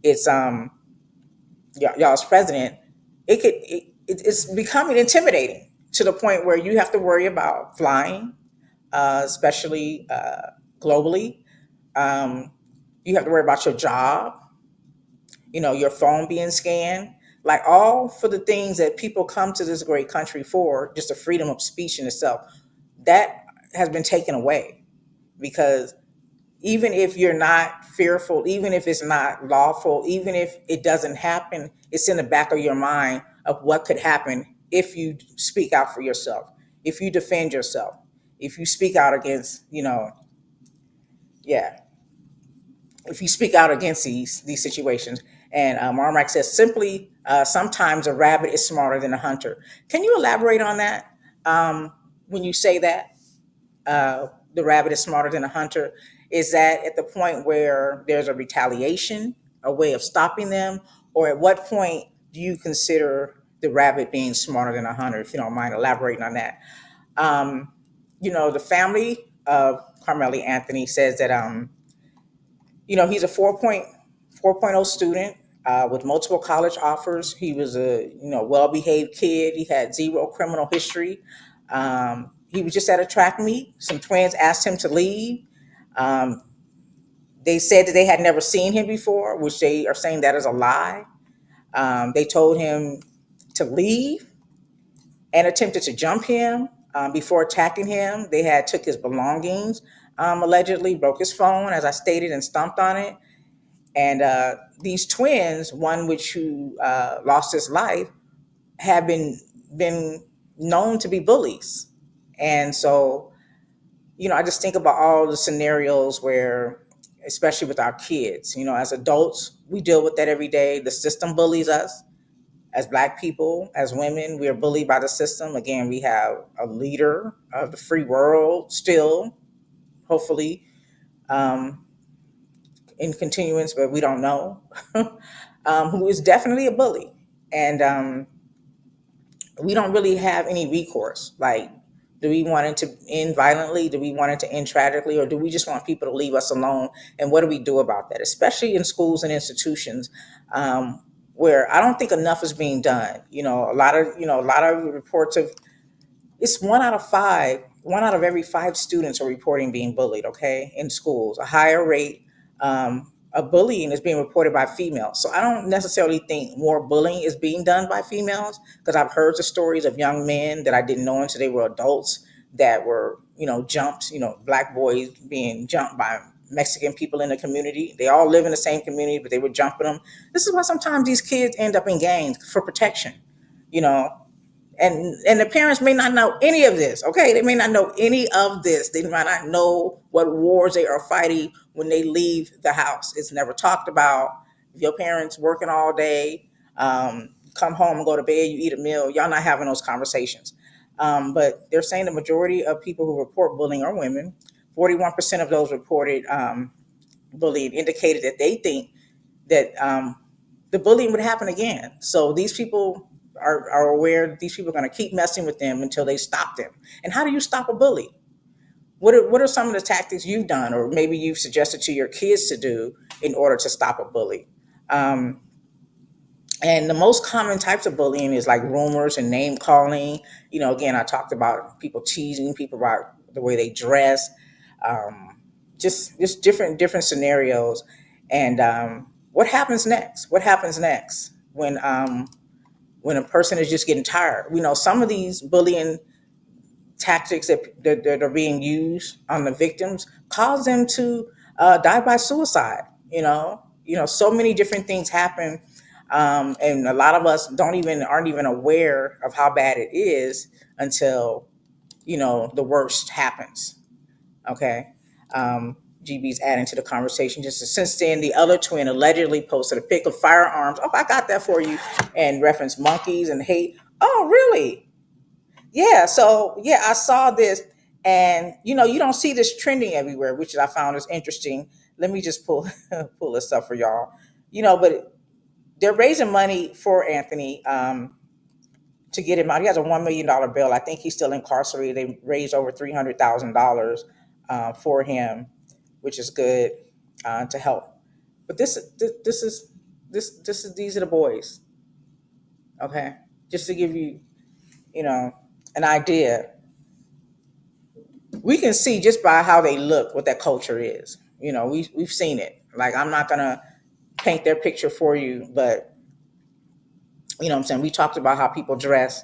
it's y'all's president. It's becoming intimidating to the point where you have to worry about flying, especially globally. Um, you have to worry about your job, your phone being scanned, like all for the things that people come to this great country for, just the freedom of speech in itself. That has been taken away because even if you're not fearful, even if it's not lawful, even if it doesn't happen, it's in the back of your mind of what could happen if you speak out for yourself, if you defend yourself, if you speak out against, yeah, if you speak out against these situations. And Marmax says simply, sometimes a rabbit is smarter than a hunter. Can you elaborate on that? When you say that? The rabbit is smarter than a hunter. Is that at the point where there's a retaliation, a way of stopping them, or at what point do you consider the rabbit being smarter than a hunter? If you don't mind elaborating on that. Um, the family of Carmeli Anthony says that he's a 4.0 student with multiple college offers. He was a well-behaved kid. He had zero criminal history. He was just at a track meet. Some twins asked him to leave. Um, they said that they had never seen him before, which they are saying that is a lie. They told him to leave and attempted to jump him before attacking him. They had took his belongings, allegedly broke his phone, as I stated, and stomped on it. And these twins, one which who lost his life, have been known to be bullies. And so, I just think about all the scenarios where, especially with our kids, as adults, we deal with that every day. The system bullies us. As Black people, as women, we are bullied by the system. Again, we have a leader of the free world still, hopefully, um, in continuance, but we don't know, who is definitely a bully. And we don't really have any recourse. Like, do we want it to end violently? Do we want it to end tragically? Or do we just want people to leave us alone? And what do we do about that? Especially in schools and institutions, where I don't think enough is being done. A lot of reports of it's one out of every five students are reporting being bullied, okay, in schools. A higher rate of bullying is being reported by females. So I don't necessarily think more bullying is being done by females, because I've heard the stories of young men that I didn't know until they were adults that were, jumped, Black boys being jumped by Mexican people in the community. They all live in the same community, but they were jumping them. This is why sometimes these kids end up in gangs for protection, you know And the parents may not know any of this. Okay, they may not know any of this. They might not know what wars they are fighting when they leave the house. It's never talked about. If your parents working all day, come home and go to bed, you eat a meal, y'all not having those conversations. But they're saying the majority of people who report bullying are women. 41% of those reported bullying indicated that they think that the bullying would happen again. So these people are aware that these people are going to keep messing with them until they stop them. And how do you stop a bully? What are some of the tactics you've done, or maybe you've suggested to your kids to do in order to stop a bully? Um, and the most common types of bullying is like rumors and name calling. Again, I talked about people teasing people about the way they dress, um, just different scenarios. And what happens next? What happens next when a person is just getting tired? Some of these bullying tactics that are being used on the victims cause them to die by suicide. So many different things happen, and a lot of us aren't even aware of how bad it is until the worst happens. Okay. GB's adding to the conversation. Just since then, the other twin allegedly posted a pic of firearms. Oh, I got that for you, and referenced monkeys and hate. Oh, really? Yeah. So yeah, I saw this, and you don't see this trending everywhere, which I found is interesting. Let me just pull pull this up for y'all. But they're raising money for Anthony to get him out. He has a $1 million bill. I think he's still incarcerated. They raised over $300,000 for him, which is good to help. But these are the boys. Okay, just to give you an idea. We can see just by how they look what that culture is. We've seen it. Like, I'm not gonna paint their picture for you, but what I'm saying, we talked about how people dress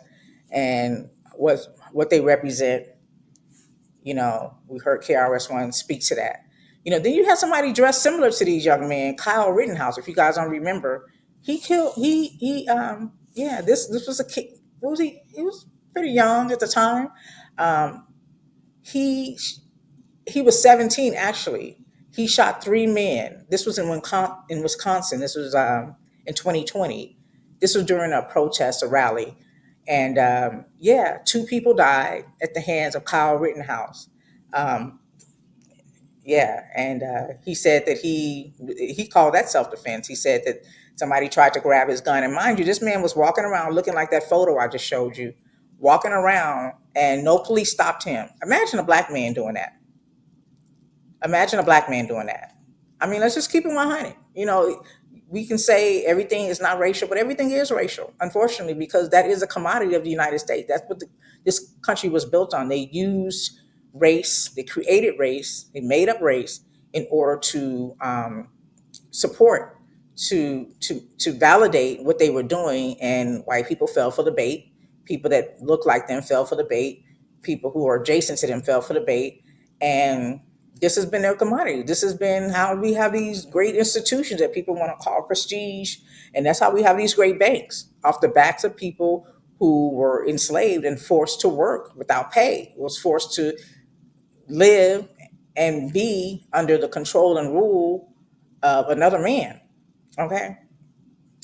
and what they represent. We heard KRS-One speak to that. Then you have somebody dressed similar to these young men. Kyle Rittenhouse, if you guys don't remember, he killed yeah, this was a kid. What was he was pretty young at the time. He he was 17 actually. He shot three men. This was in Wisconsin. This was in 2020. This was during a protest, a rally, and yeah, two people died at the hands of Kyle Rittenhouse. Um, yeah, and he said that he called that self defense. He said that somebody tried to grab his gun, and mind you, this man was walking around looking like that photo I just showed you, walking around, and no police stopped him. Imagine a black man doing that. Imagine a black man doing that. I mean, let's just keep it 100. We can say everything is not racial, but everything is racial, unfortunately, because that is a commodity of the United States. That's what this country was built on. They used race, they created race, they made up race in order to support, to validate what they were doing, and white people fell for the bait. People that look like them fell for the bait. People who are adjacent to them fell for the bait, and this has been their commodity. This has been how we have these great institutions that people want to call prestige, and that's how we have these great banks off the backs of people who were enslaved and forced to work without pay, was forced to live and be under the control and rule of another man. Okay.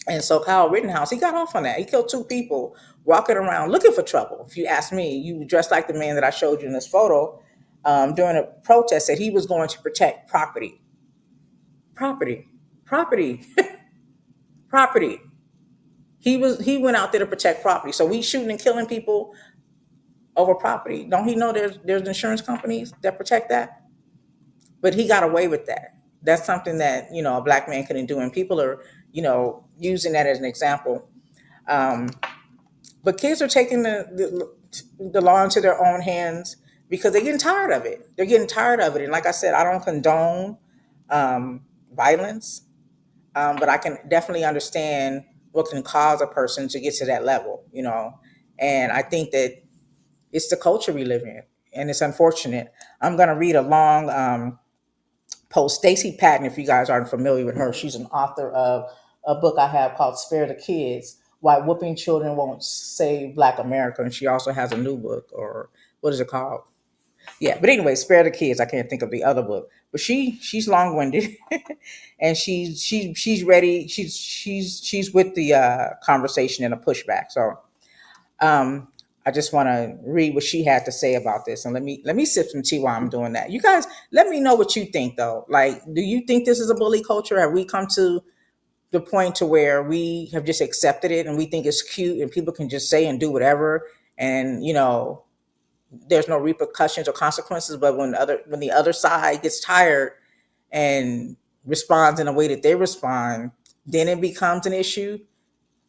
And so Kyle Rittenhouse, he got off on that. He killed two people walking around looking for trouble. If you ask me, you dressed like the man that I showed you in this photo during a protest, that he was going to protect property. Property. Property. Property. He went out there to protect property. So he's shooting and killing people over property. Don't he know there's insurance companies that protect that? But he got away with that. That's something that a black man couldn't do, and people are using that as an example. Um, but kids are taking the law into their own hands because they're getting tired of it. They're getting tired of it, and like I said, I don't condone violence, but I can definitely understand what can cause a person to get to that level. And I think that it's the culture we live in, and it's unfortunate. I'm going to read a long post. Stacy Patton, if you guys aren't familiar with her, she's an author of a book I have called Spare the Kids, Why Whooping Children Won't Save Black America, and she also has a new book, or what is it called? Yeah, but anyway, Spare the Kids. I can't think of the other book, but she's long winded, and she's ready. She's with the conversation and a pushback. So um, I just want to read what she had to say about this, and let me sip some tea while I'm doing that. You guys, let me know what you think though. Like, do you think this is a bully culture? Have we come to the point to where we have just accepted it and we think it's cute and people can just say and do whatever, and there's no repercussions or consequences? But when the other side gets tired and responds in a way that they respond, then it becomes an issue.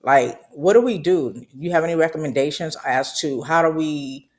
Like, what do we do? Do you have any recommendations as to how do we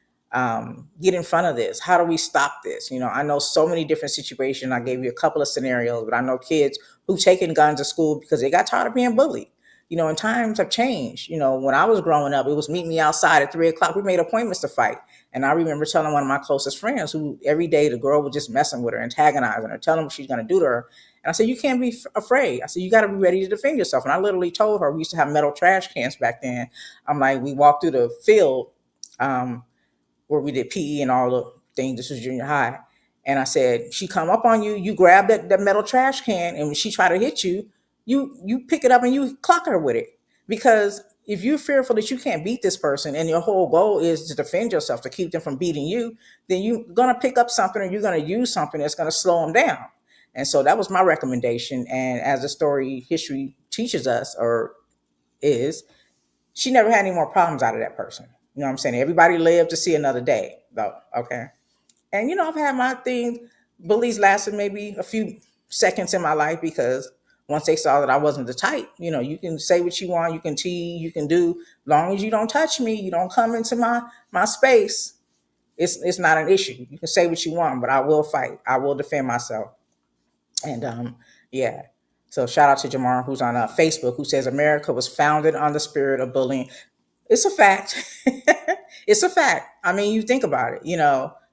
get in front of this? How do we stop this? I know so many different situations. I gave you a couple of scenarios, but I know kids who've taken guns to school because they got tired of being bullied. And times have changed. When I was growing up, it was meet me outside at 3 o'clock. We made appointments to fight. And I remember telling one of my closest friends who every day the girl was just messing with her, antagonizing her, telling her what she's going to do to her. And I said, you can't be afraid. I said, you got to be ready to defend yourself. And I literally told her, we used to have metal trash cans back then. I'm like, we walked through the field where we did PE and all the things. This was junior high. And I said, she come up on you, you grab that metal trash can. And when she try to hit you, you pick it up and you clock her with it. Because if you're fearful that you can't beat this person and your whole goal is to defend yourself, to keep them from beating you, then you're going to pick up something or you're going to use something that's going to slow them down. And so that was my recommendation. And as the story history teaches us, or is, she never had any more problems out of that person. You know what I'm saying? Everybody lived to see another day, though. Okay. And I've had my thing. Bullies lasted maybe a few seconds in my life because once they saw that I wasn't the type, you can say what you want, you can tease, you can do, long as you don't touch me, you don't come into my space. It's not an issue. You can say what you want, but I will fight. I will defend myself. And yeah. So shout out to Jamar, who's on Facebook, who says America was founded on the spirit of bullying. It's a fact. It's a fact. I mean, you think about it.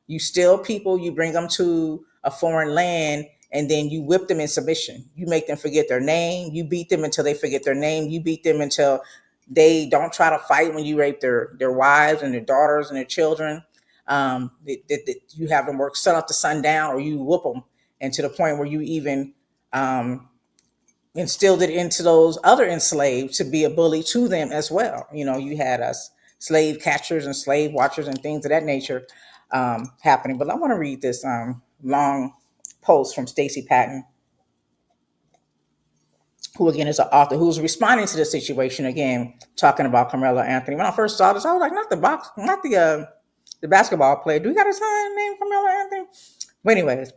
You steal people, you bring them to a foreign land, and then you whip them in submission. You make them forget their name. You beat them until they forget their name. You beat them until they don't try to fight when you rape their wives and their daughters and their children. You have them work sun up to sundown, or you whoop them, and to the point where you even instilled it into those other enslaved to be a bully to them as well. You had us slave catchers and slave watchers and things of that nature happening. But I want to read this long post from Stacey Patton, who again is an author who's responding to the situation again, talking about Carmelo Anthony. When I first saw this, I was like, not the basketball player. Do we got a son named Carmelo Anthony? But anyways,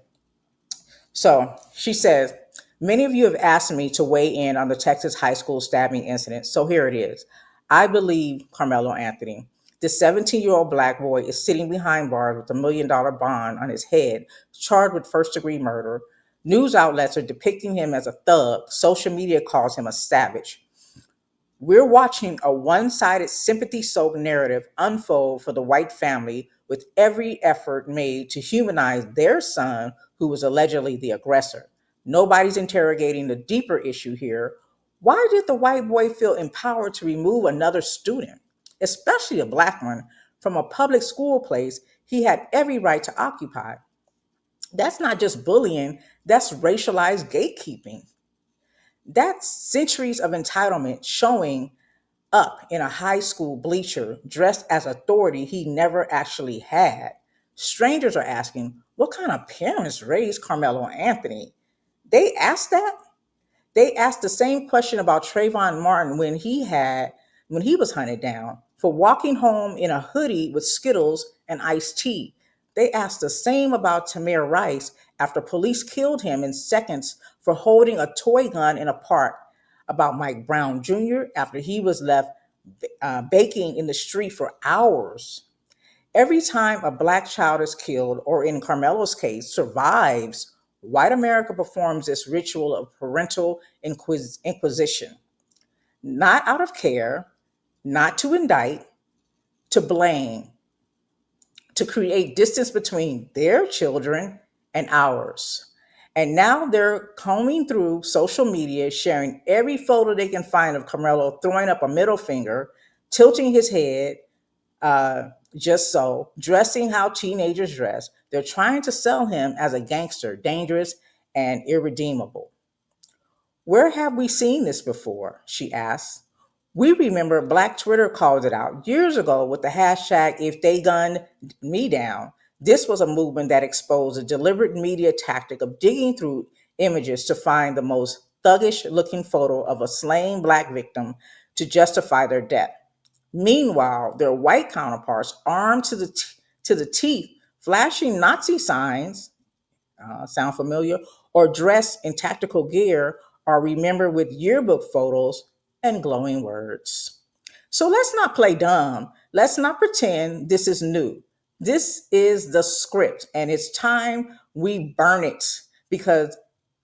so she says, many of you have asked me to weigh in on the Texas high school stabbing incident. So here it is. I believe Carmelo Anthony. This 17-year-old black boy is sitting behind bars with $1 million bond on his head, charged with first-degree murder. News outlets are depicting him as a thug. Social media calls him a savage. We're watching a one-sided, sympathy-soaked narrative unfold for the white family, with every effort made to humanize their son, who was allegedly the aggressor. Nobody's interrogating the deeper issue here. Why did the white boy feel empowered to remove another student, especially a black one, from a public school place he had every right to occupy? That's not just bullying, that's racialized gatekeeping. That's centuries of entitlement showing up in a high school bleacher dressed as authority he never actually had. Strangers are asking, what kind of parents raised Carmelo Anthony? They asked that? They asked the same question about Trayvon Martin when he was hunted down for walking home in a hoodie with Skittles and iced tea. They asked the same about Tamir Rice after police killed him in seconds for holding a toy gun in a park, about Mike Brown Jr. after he was left baking in the street for hours. Every time a black child is killed, or in Carmelo's case, survives, white America performs this ritual of parental inquisition, not out of care, not to indict, to blame, to create distance between their children and ours. And now they're combing through social media, sharing every photo they can find of Carmelo throwing up a middle finger, tilting his head, just so, dressing how teenagers dress. They're trying to sell him as a gangster, dangerous and irredeemable. Where have we seen this before? She asked. We remember Black Twitter called it out years ago with the hashtag if they gunned me down. This was a movement that exposed a deliberate media tactic of digging through images to find the most thuggish looking photo of a slain Black victim to justify their death. Meanwhile, their white counterparts, armed to the teeth, flashing Nazi signs, sound familiar, or dressed in tactical gear, are remembered with yearbook photos and glowing words. So let's not play dumb. Let's not pretend this is new. This is the script, and it's time we burn it because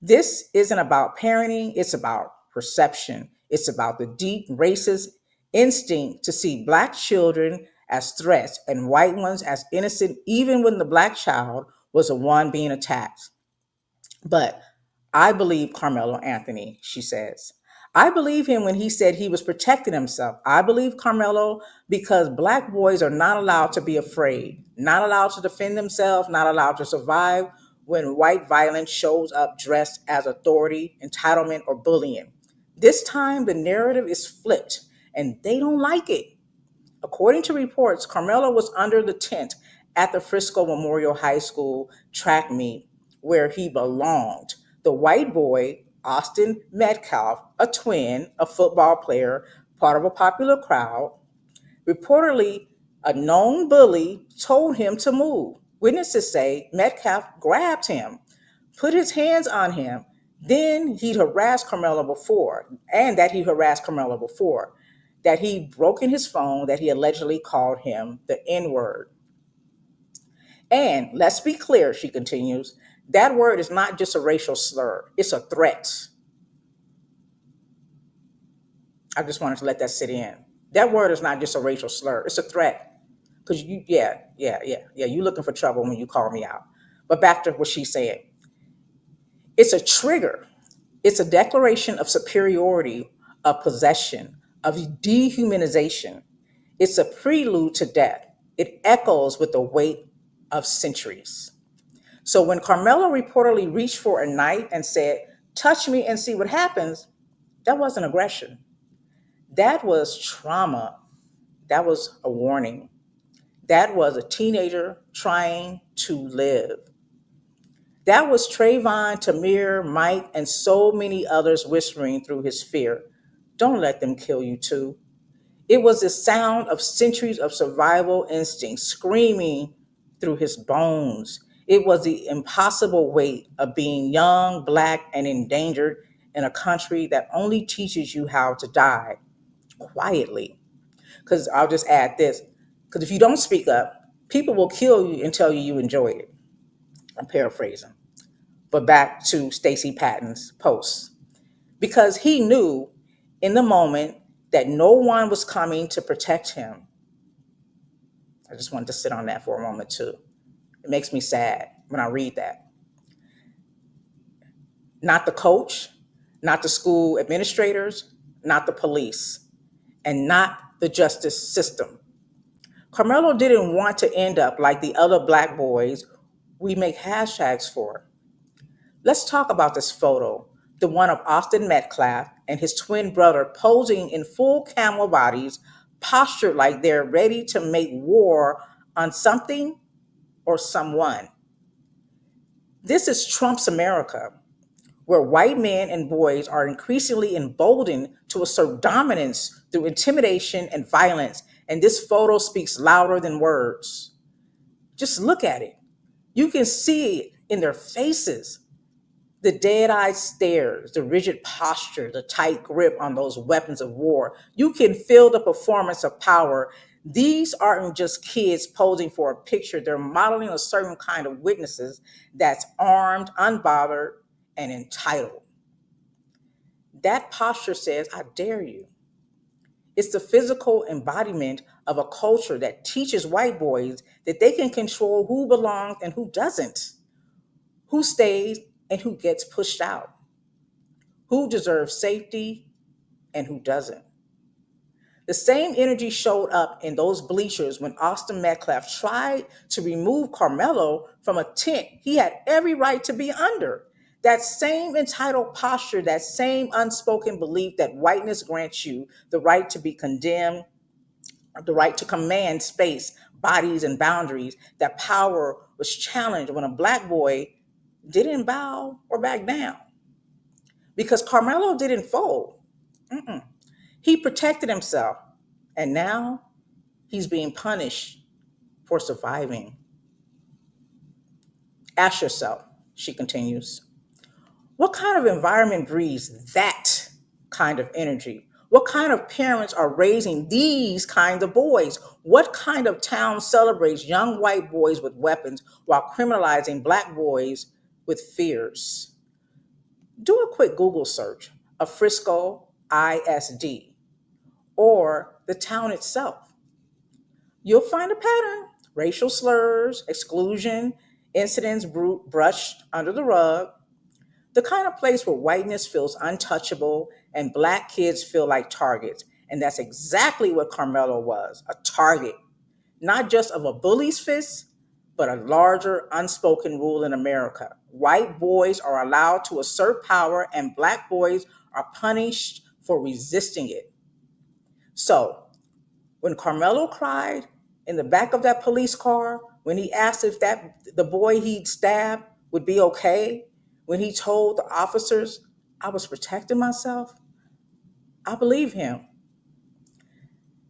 this isn't about parenting, it's about perception. It's about the deep racist instinct to see Black children as threats and white ones as innocent, even when the Black child was the one being attacked. But I believe Carmelo Anthony, she says. I believe him when he said he was protecting himself. I believe Carmelo because Black boys are not allowed to be afraid, not allowed to defend themselves, not allowed to survive when white violence shows up dressed as authority, entitlement, or bullying. This time the narrative is flipped and they don't like it. According to reports, Carmelo was under the tent at the Frisco Memorial High School track meet where he belonged. The white boy, Austin Metcalf, a twin, a football player, part of a popular crowd, reportedly a known bully told him to move. Witnesses say Metcalf grabbed him, put his hands on him, then he'd harassed Carmelo before, and that he harassed Carmelo before, that he'd broken his phone, that he allegedly called him the N word. And let's be clear, she continues, that word is not just a racial slur, it's a threat. I just wanted to let that sit in. That word is not just a racial slur, it's a threat. Because you looking for trouble when you call me out. But back to what she said. It's a trigger. It's a declaration of superiority, of possession, of dehumanization. It's a prelude to death. It echoes with the weight of centuries. So when Carmelo reportedly reached for a knife and said, touch me and see what happens, that wasn't aggression. That was trauma. That was a warning. That was a teenager trying to live. That was Trayvon, Tamir, Mike, and so many others whispering through his fear. Don't let them kill you too. It was the sound of centuries of survival instinct screaming through his bones. It was the impossible weight of being young, Black, and endangered in a country that only teaches you how to die quietly. Because I'll just add this, because if you don't speak up, people will kill you and tell you you enjoyed it. I'm paraphrasing. But back to Stacey Patton's post. Because he knew in the moment that no one was coming to protect him. I just wanted to sit on that for a moment too. It makes me sad when I read that. Not the coach, not the school administrators, not the police, and not the justice system. Carmelo didn't want to end up like the other Black boys we make hashtags for. Let's talk about this photo, the one of Austin Metcalf and his twin brother posing in full camel bodies, postured like they're ready to make war on something or someone. This is Trump's America, where white men and boys are increasingly emboldened to assert dominance through intimidation and violence. And this photo speaks louder than words. Just look at it. You can see it in their faces. The dead eyed stares, the rigid posture, the tight grip on those weapons of war. You can feel the performance of power. These aren't just kids posing for a picture, they're modeling a certain kind of witnesses that's armed, unbothered, and entitled. That posture says, I dare you. It's the physical embodiment of a culture that teaches white boys that they can control who belongs and who doesn't, who stays and who gets pushed out, who deserves safety and who doesn't. The same energy showed up in those bleachers when Austin Metcalf tried to remove Carmelo from a tent he had every right to be under. That same entitled posture, that same unspoken belief that whiteness grants you the right to be condemned, the right to command space, bodies, and boundaries, that power was challenged when a black boy didn't bow or back down. Because Carmelo didn't fold. Mm-mm. He protected himself. And now he's being punished for surviving. Ask yourself, she continues, what kind of environment breeds that kind of energy? What kind of parents are raising these kinds of boys? What kind of town celebrates young white boys with weapons while criminalizing black boys with fears? Do a quick Google search of Frisco ISD or the town itself. You'll find a pattern: racial slurs, exclusion, incidents brushed under the rug, the kind of place where whiteness feels untouchable and black kids feel like targets. And that's exactly what Carmelo was, a target, not just of a bully's fist, but a larger unspoken rule in America. White boys are allowed to assert power, and black boys are punished for resisting it. So, when Carmelo cried in the back of that police car, when he asked if that the boy he'd stabbed would be okay, when he told the officers I was protecting myself, I believe him.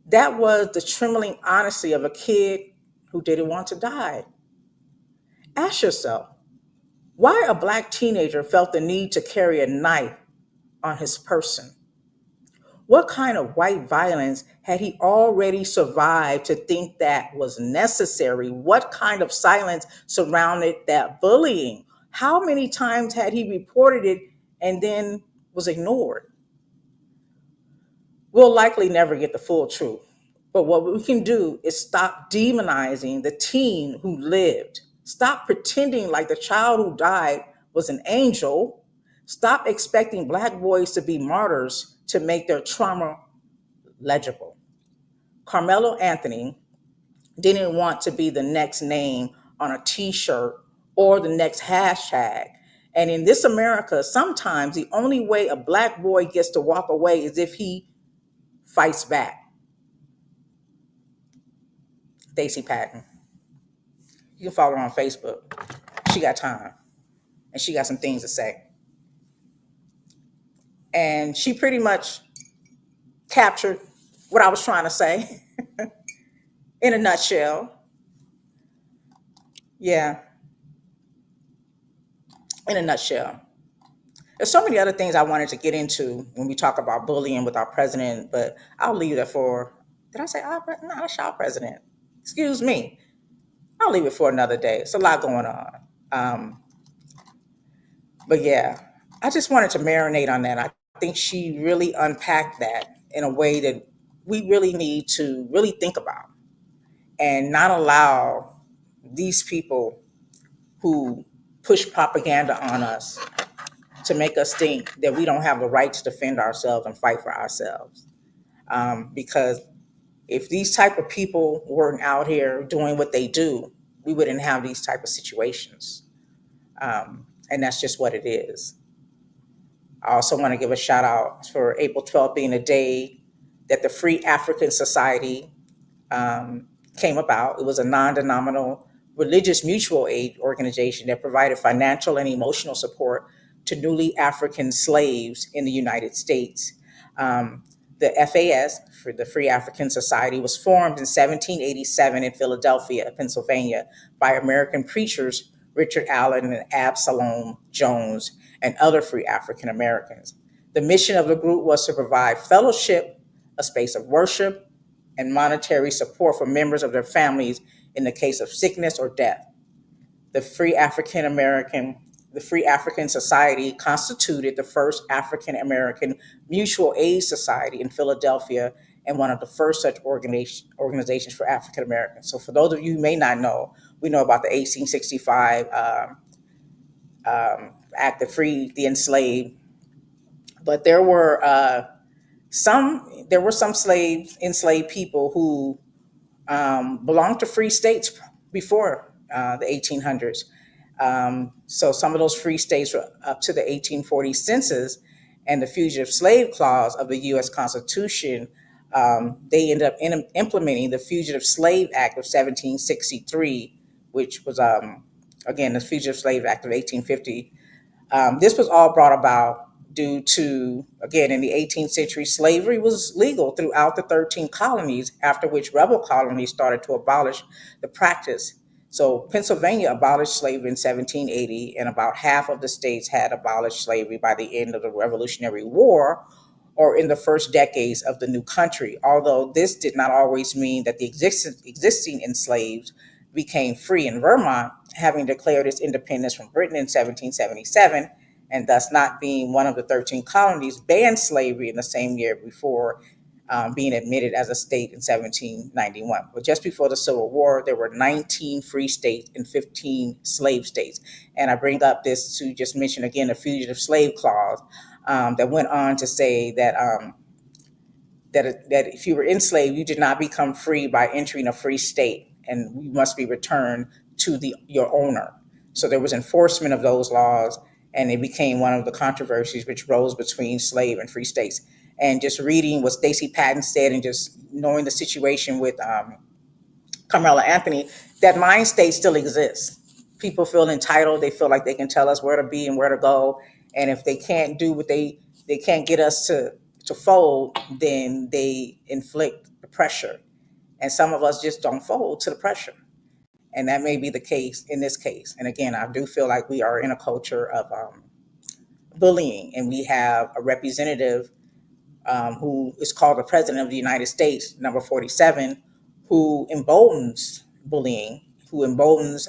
That was the trembling honesty of a kid who didn't want to die. Ask yourself, why a black teenager felt the need to carry a knife on his person. What kind of white violence had he already survived to think that was necessary? What kind of silence surrounded that bullying? How many times had he reported it and then was ignored? We'll likely never get the full truth. But what we can do is stop demonizing the teen who lived. Stop pretending like the child who died was an angel. Stop expecting black boys to be martyrs to make their trauma legible. Carmelo Anthony didn't want to be the next name on a t shirt or the next hashtag. And in this America, sometimes the only way a black boy gets to walk away is if he fights back. Stacey Patton. You can follow her on Facebook. She got time and she got some things to say. And she pretty much captured what I was trying to say in a nutshell. Yeah, in a nutshell. There's so many other things I wanted to get into when we talk about bullying with our president, but I'll leave that for. Did I say our president? No, that's our president. Excuse me. I'll leave it for another day. It's a lot going on. Um, but yeah, I just wanted to marinate on that. I think she really unpacked that in a way that we really need to really think about and not allow these people who push propaganda on us to make us think that we don't have the right to defend ourselves and fight for ourselves. Because if these type of people weren't out here doing what they do, we wouldn't have these type of situations. And that's just what it is. I also want to give a shout out for April 12th being a day that the Free African Society came about. It was a non-denominational religious mutual aid organization that provided financial and emotional support to newly African slaves in the United States. The FAS, for the Free African Society, was formed in 1787 in Philadelphia, Pennsylvania, by American preachers Richard Allen and Absalom Jones and other free African Americans. The mission of the group was to provide fellowship, a space of worship, and monetary support for members of their families in the case of sickness or death. The Free African American the Free African Society constituted the first African American mutual aid society in Philadelphia and one of the first such organizations for African Americans. So, for those of you who may not know, we know about the 1865 act that freed the enslaved. But there were some enslaved people who belonged to free states before the 1800s. So some of those free states were up to the 1840 census and the Fugitive Slave Clause of the U.S. Constitution. They ended up implementing the Fugitive Slave Act of 1763, which was, again, the Fugitive Slave Act of 1850. This was all brought about due to, again, in the 18th century, slavery was legal throughout the 13 colonies, after which rebel colonies started to abolish the practice. So Pennsylvania abolished slavery in 1780, and about half of the states had abolished slavery by the end of the Revolutionary War or in the first decades of the new country. Although this did not always mean that the existing enslaved became free in Vermont, having declared its independence from Britain in 1777, and thus not being one of the 13 colonies, banned slavery in the same year before being admitted as a state in 1791. But just before the Civil War, there were 19 free states and 15 slave states. And I bring up this to just mention again the Fugitive Slave Clause that went on to say that if you were enslaved, you did not become free by entering a free state, and you must be returned to your owner. So there was enforcement of those laws, and it became one of the controversies which rose between slave and free states. And just reading what Stacey Patton said, and just knowing the situation with Carmela Anthony, that mind state still exists. People feel entitled. They feel like they can tell us where to be and where to go. And if they can't do what they can't get us to fold, then they inflict the pressure. And some of us just don't fold to the pressure. And that may be the case in this case. And again, I do feel like we are in a culture of bullying, and we have a representative who is called the President of the United States, number 47, who emboldens bullying, who emboldens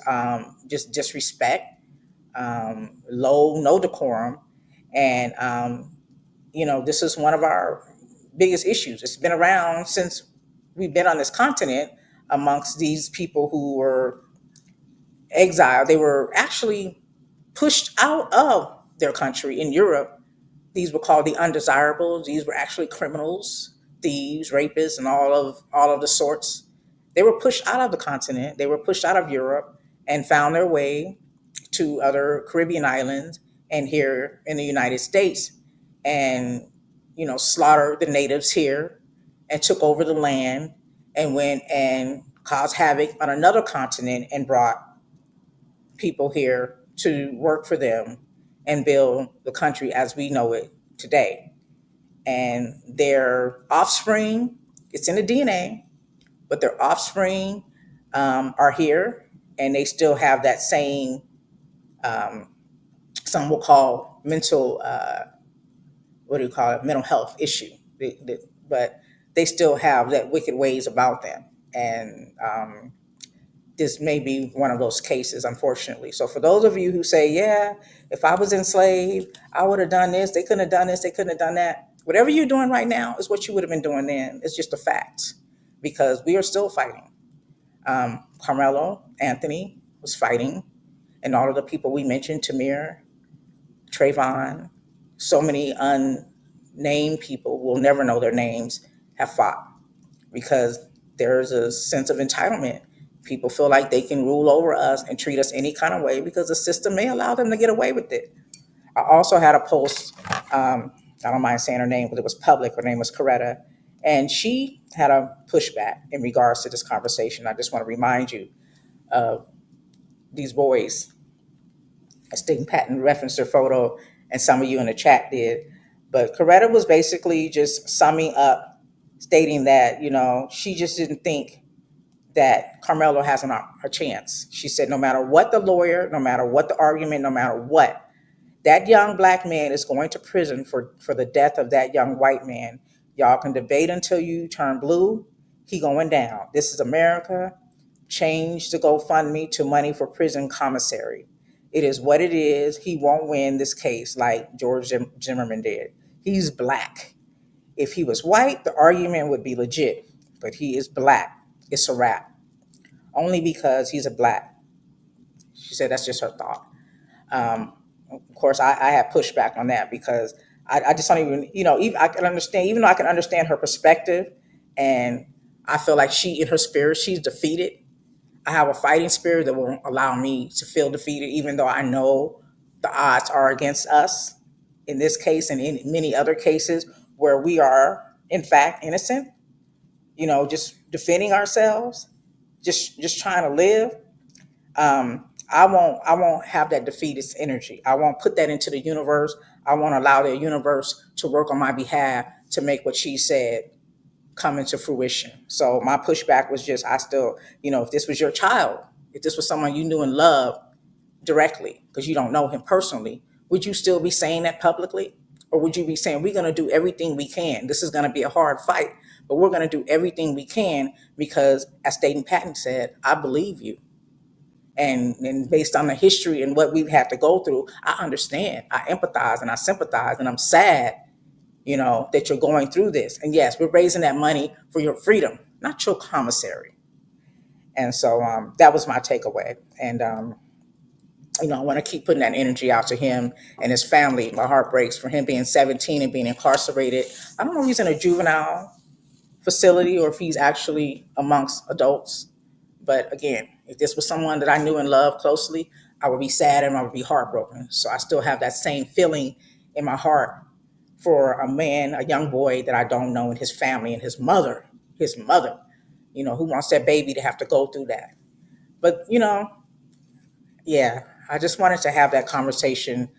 just disrespect, no decorum. And, this is one of our biggest issues. It's been around since we've been on this continent amongst these people who were exiled. They were actually pushed out of their country in Europe. These were called the undesirables. These were actually criminals, thieves, rapists, and all of the sorts. They were pushed out of the continent. They were pushed out of Europe and found their way to other Caribbean islands and here in the United States, and slaughtered the natives here and took over the land and went and caused havoc on another continent and brought people here to work for them and build the country as we know it today. And their offspring, it's in the DNA, but their offspring are here, and they still have that same, some will call mental, what do you call it, mental health issue. But they still have that wicked ways about them. And this may be one of those cases, unfortunately. So for those of you who say, yeah, if I was enslaved, I would have done this, they couldn't have done this, they couldn't have done that. Whatever you're doing right now is what you would have been doing then. It's just a fact, because we are still fighting. Carmelo Anthony was fighting, and all of the people we mentioned, Tamir, Trayvon, so many unnamed people, we'll never know their names, have fought, because there's a sense of entitlement. People feel like they can rule over us and treat us any kind of way because the system may allow them to get away with it. I also had a post, I don't mind saying her name because it was public. Her name was Coretta, and she had a pushback in regards to this conversation. I just want to remind you of these boys. Sting Patton referenced her photo, and some of you in the chat did. But Coretta was basically just summing up, stating that, she just didn't think that Carmelo has a chance. She said, no matter what the lawyer, no matter what the argument, no matter what, that young black man is going to prison for the death of that young white man. Y'all can debate until you turn blue. He going down. This is America. Change the GoFundMe to money for prison commissary. It is what it is. He won't win this case like George Zimmerman did. He's black. If he was white, the argument would be legit, but he is black. It's a wrap. Only because he's a black. She said that's just her thought. Of course, I had pushback on that because I just don't even, even I can understand, even though I can understand her perspective, and I feel like she, in her spirit, she's defeated. I have a fighting spirit that won't allow me to feel defeated, even though I know the odds are against us in this case and in many other cases where we are, in fact, innocent, just defending ourselves, just trying to live. I won't have that defeatist energy. I won't put that into the universe. I won't allow the universe to work on my behalf to make what she said come into fruition. So my pushback was just, I still, if this was your child, if this was someone you knew and loved directly, because you don't know him personally, would you still be saying that publicly? Or would you be saying, we're going to do everything we can? This is going to be a hard fight, but we're going to do everything we can because, as Staten Patton said, I believe you. And based on the history and what we've had to go through, I understand, I empathize and I sympathize, and I'm sad, that you're going through this. And yes, we're raising that money for your freedom, not your commissary. And so that was my takeaway. And I want to keep putting that energy out to him and his family. My heart breaks for him being 17 and being incarcerated. I don't know if he's in a juvenile facility or if he's actually amongst adults. But again, if this was someone that I knew and loved closely, I would be sad and I would be heartbroken. So I still have that same feeling in my heart for a man, a young boy that I don't know, and his family and his mother, who wants that baby to have to go through that. But, yeah, I just wanted to have that conversation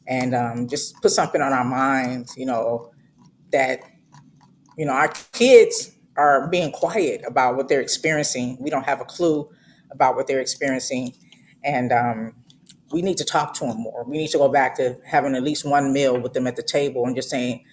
and just put something on our minds, that, our kids are being quiet about what they're experiencing. We don't have a clue about what they're experiencing. And we need to talk to them more. We need to go back to having at least one meal with them at the table and just saying,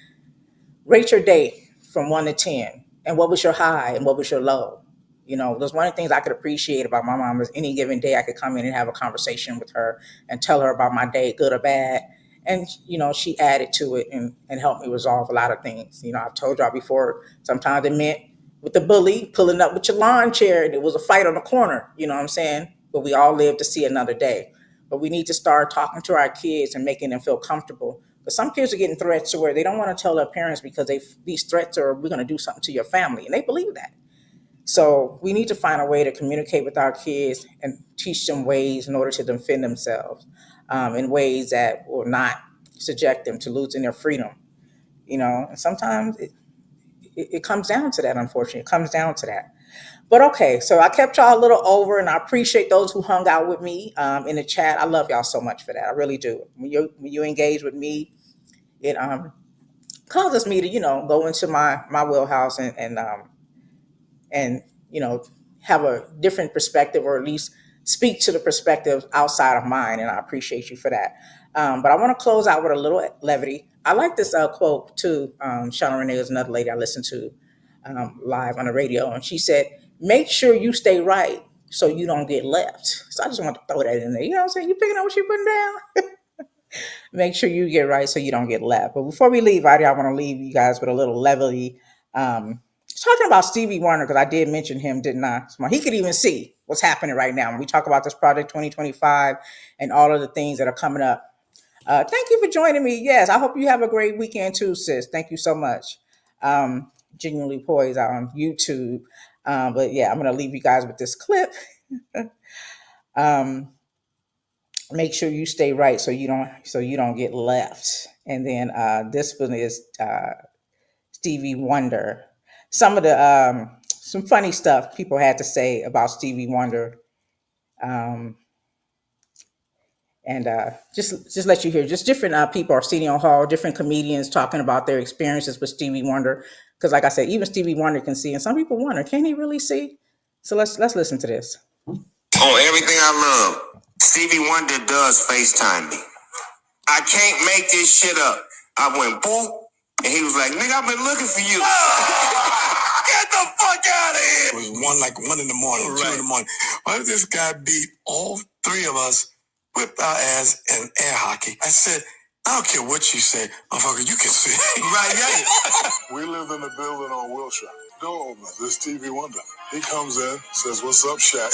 rate your day from 1 to 10. And what was your high and what was your low? There's one of the things I could appreciate about my mom is any given day I could come in and have a conversation with her and tell her about my day, good or bad. And, she added to it and helped me resolve a lot of things. I've told y'all before, sometimes it meant with the bully pulling up with your lawn chair and it was a fight on the corner, you know what I'm saying? But we all live to see another day. But we need to start talking to our kids and making them feel comfortable. But some kids are getting threats to where they don't want to tell their parents because these threats are, we're going to do something to your family. And they believe that. So we need to find a way to communicate with our kids and teach them ways in order to defend themselves in ways that will not subject them to losing their freedom. And sometimes it comes down to that, unfortunately. It comes down to that. But okay, so I kept y'all a little over, and I appreciate those who hung out with me in the chat. I love y'all so much for that. I really do. When you engage with me, it causes me to go into my wheelhouse and have a different perspective, or at least speak to the perspectives outside of mine, and I appreciate you for that. But I want to close out with a little levity. I like this quote too. Shauna Renee is another lady I listened to live on the radio, and she said, make sure you stay right so you don't get left. So I just want to throw that in there. You know what I'm saying? You picking up what she putting down? Make sure you get right so you don't get left. But before we leave out here, I want to leave you guys with a little levity. Talking about Stevie Wonder, because I did mention him, didn't I? So he could even see what's happening right now. When we talk about this project 2025 and all of the things that are coming up. Thank you for joining me. Yes, I hope you have a great weekend too, sis. Thank you so much. Genuinely Poised on YouTube. But yeah, I'm going to leave you guys with this clip. Make sure you stay right so you don't get left. And then this one is Stevie Wonder. Some funny stuff people had to say about Stevie Wonder, and just let you hear just different people, Arsenio Hall, different comedians talking about their experiences with Stevie Wonder. Because like I said, even Stevie Wonder can see, and some people wonder, can he really see? So let's listen to this. On everything I love, Stevie Wonder does FaceTime me. I can't make this shit up. I went boop, and he was like, nigga, I've been looking for you. Get the fuck out of here. It was one in the morning, right. 2 in the morning. Why did this guy beat all three of us, whipped our ass in air hockey? I said, I don't care what you say, motherfucker, you can see. Right, yeah. We live in a building on Wilshire. Door opens. This Stevie Wonder. He comes in, says, "What's up, Shaq?"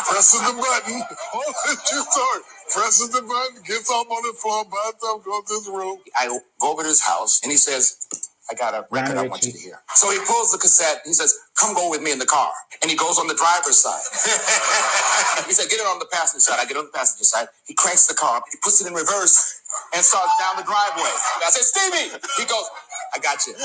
Presses the button. Oh, true story. Presses the button, gets up on the floor, by himself, goes to his room. I go over to his house, and he says, "I got a record I want you to hear." So he pulls the cassette. He says, "Come go with me in the car." And he goes on the driver's side. He said, "Get it on the passenger side." I get on the passenger side. He cranks the car. He puts it in reverse and starts down the driveway. I said, "Stevie!" He goes, "I got you."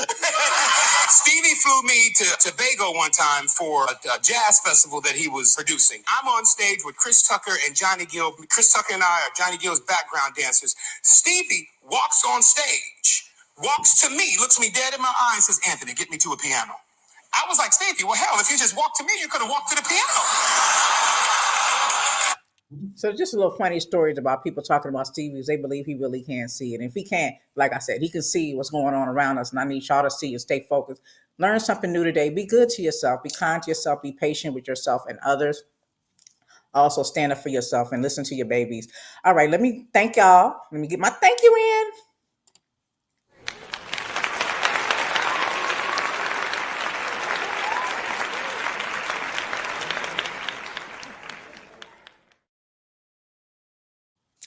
Stevie flew me to Tobago one time for a jazz festival that he was producing. I'm on stage with Chris Tucker and Johnny Gill. Chris Tucker and I are Johnny Gill's background dancers. Stevie walks on stage, walks to me, looks me dead in my eye and says, "Anthony, get me to a piano." I was like, "Stevie, well, hell, if you just walked to me, you could have walked to the piano." So just a little funny stories about people talking about Stevie. They believe he really can't see it. And if he can't, like I said, he can see what's going on around us. And I need y'all to see and stay focused. Learn something new today. Be good to yourself. Be kind to yourself. Be patient with yourself and others. Also stand up for yourself and listen to your babies. All right, let me thank y'all. Let me get my thank you in.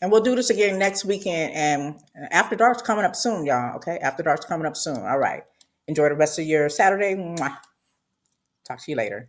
And we'll do this again next weekend. And After Dark's coming up soon, y'all. Okay, After Dark's coming up soon. All right. Enjoy the rest of your Saturday. Mwah. Talk to you later.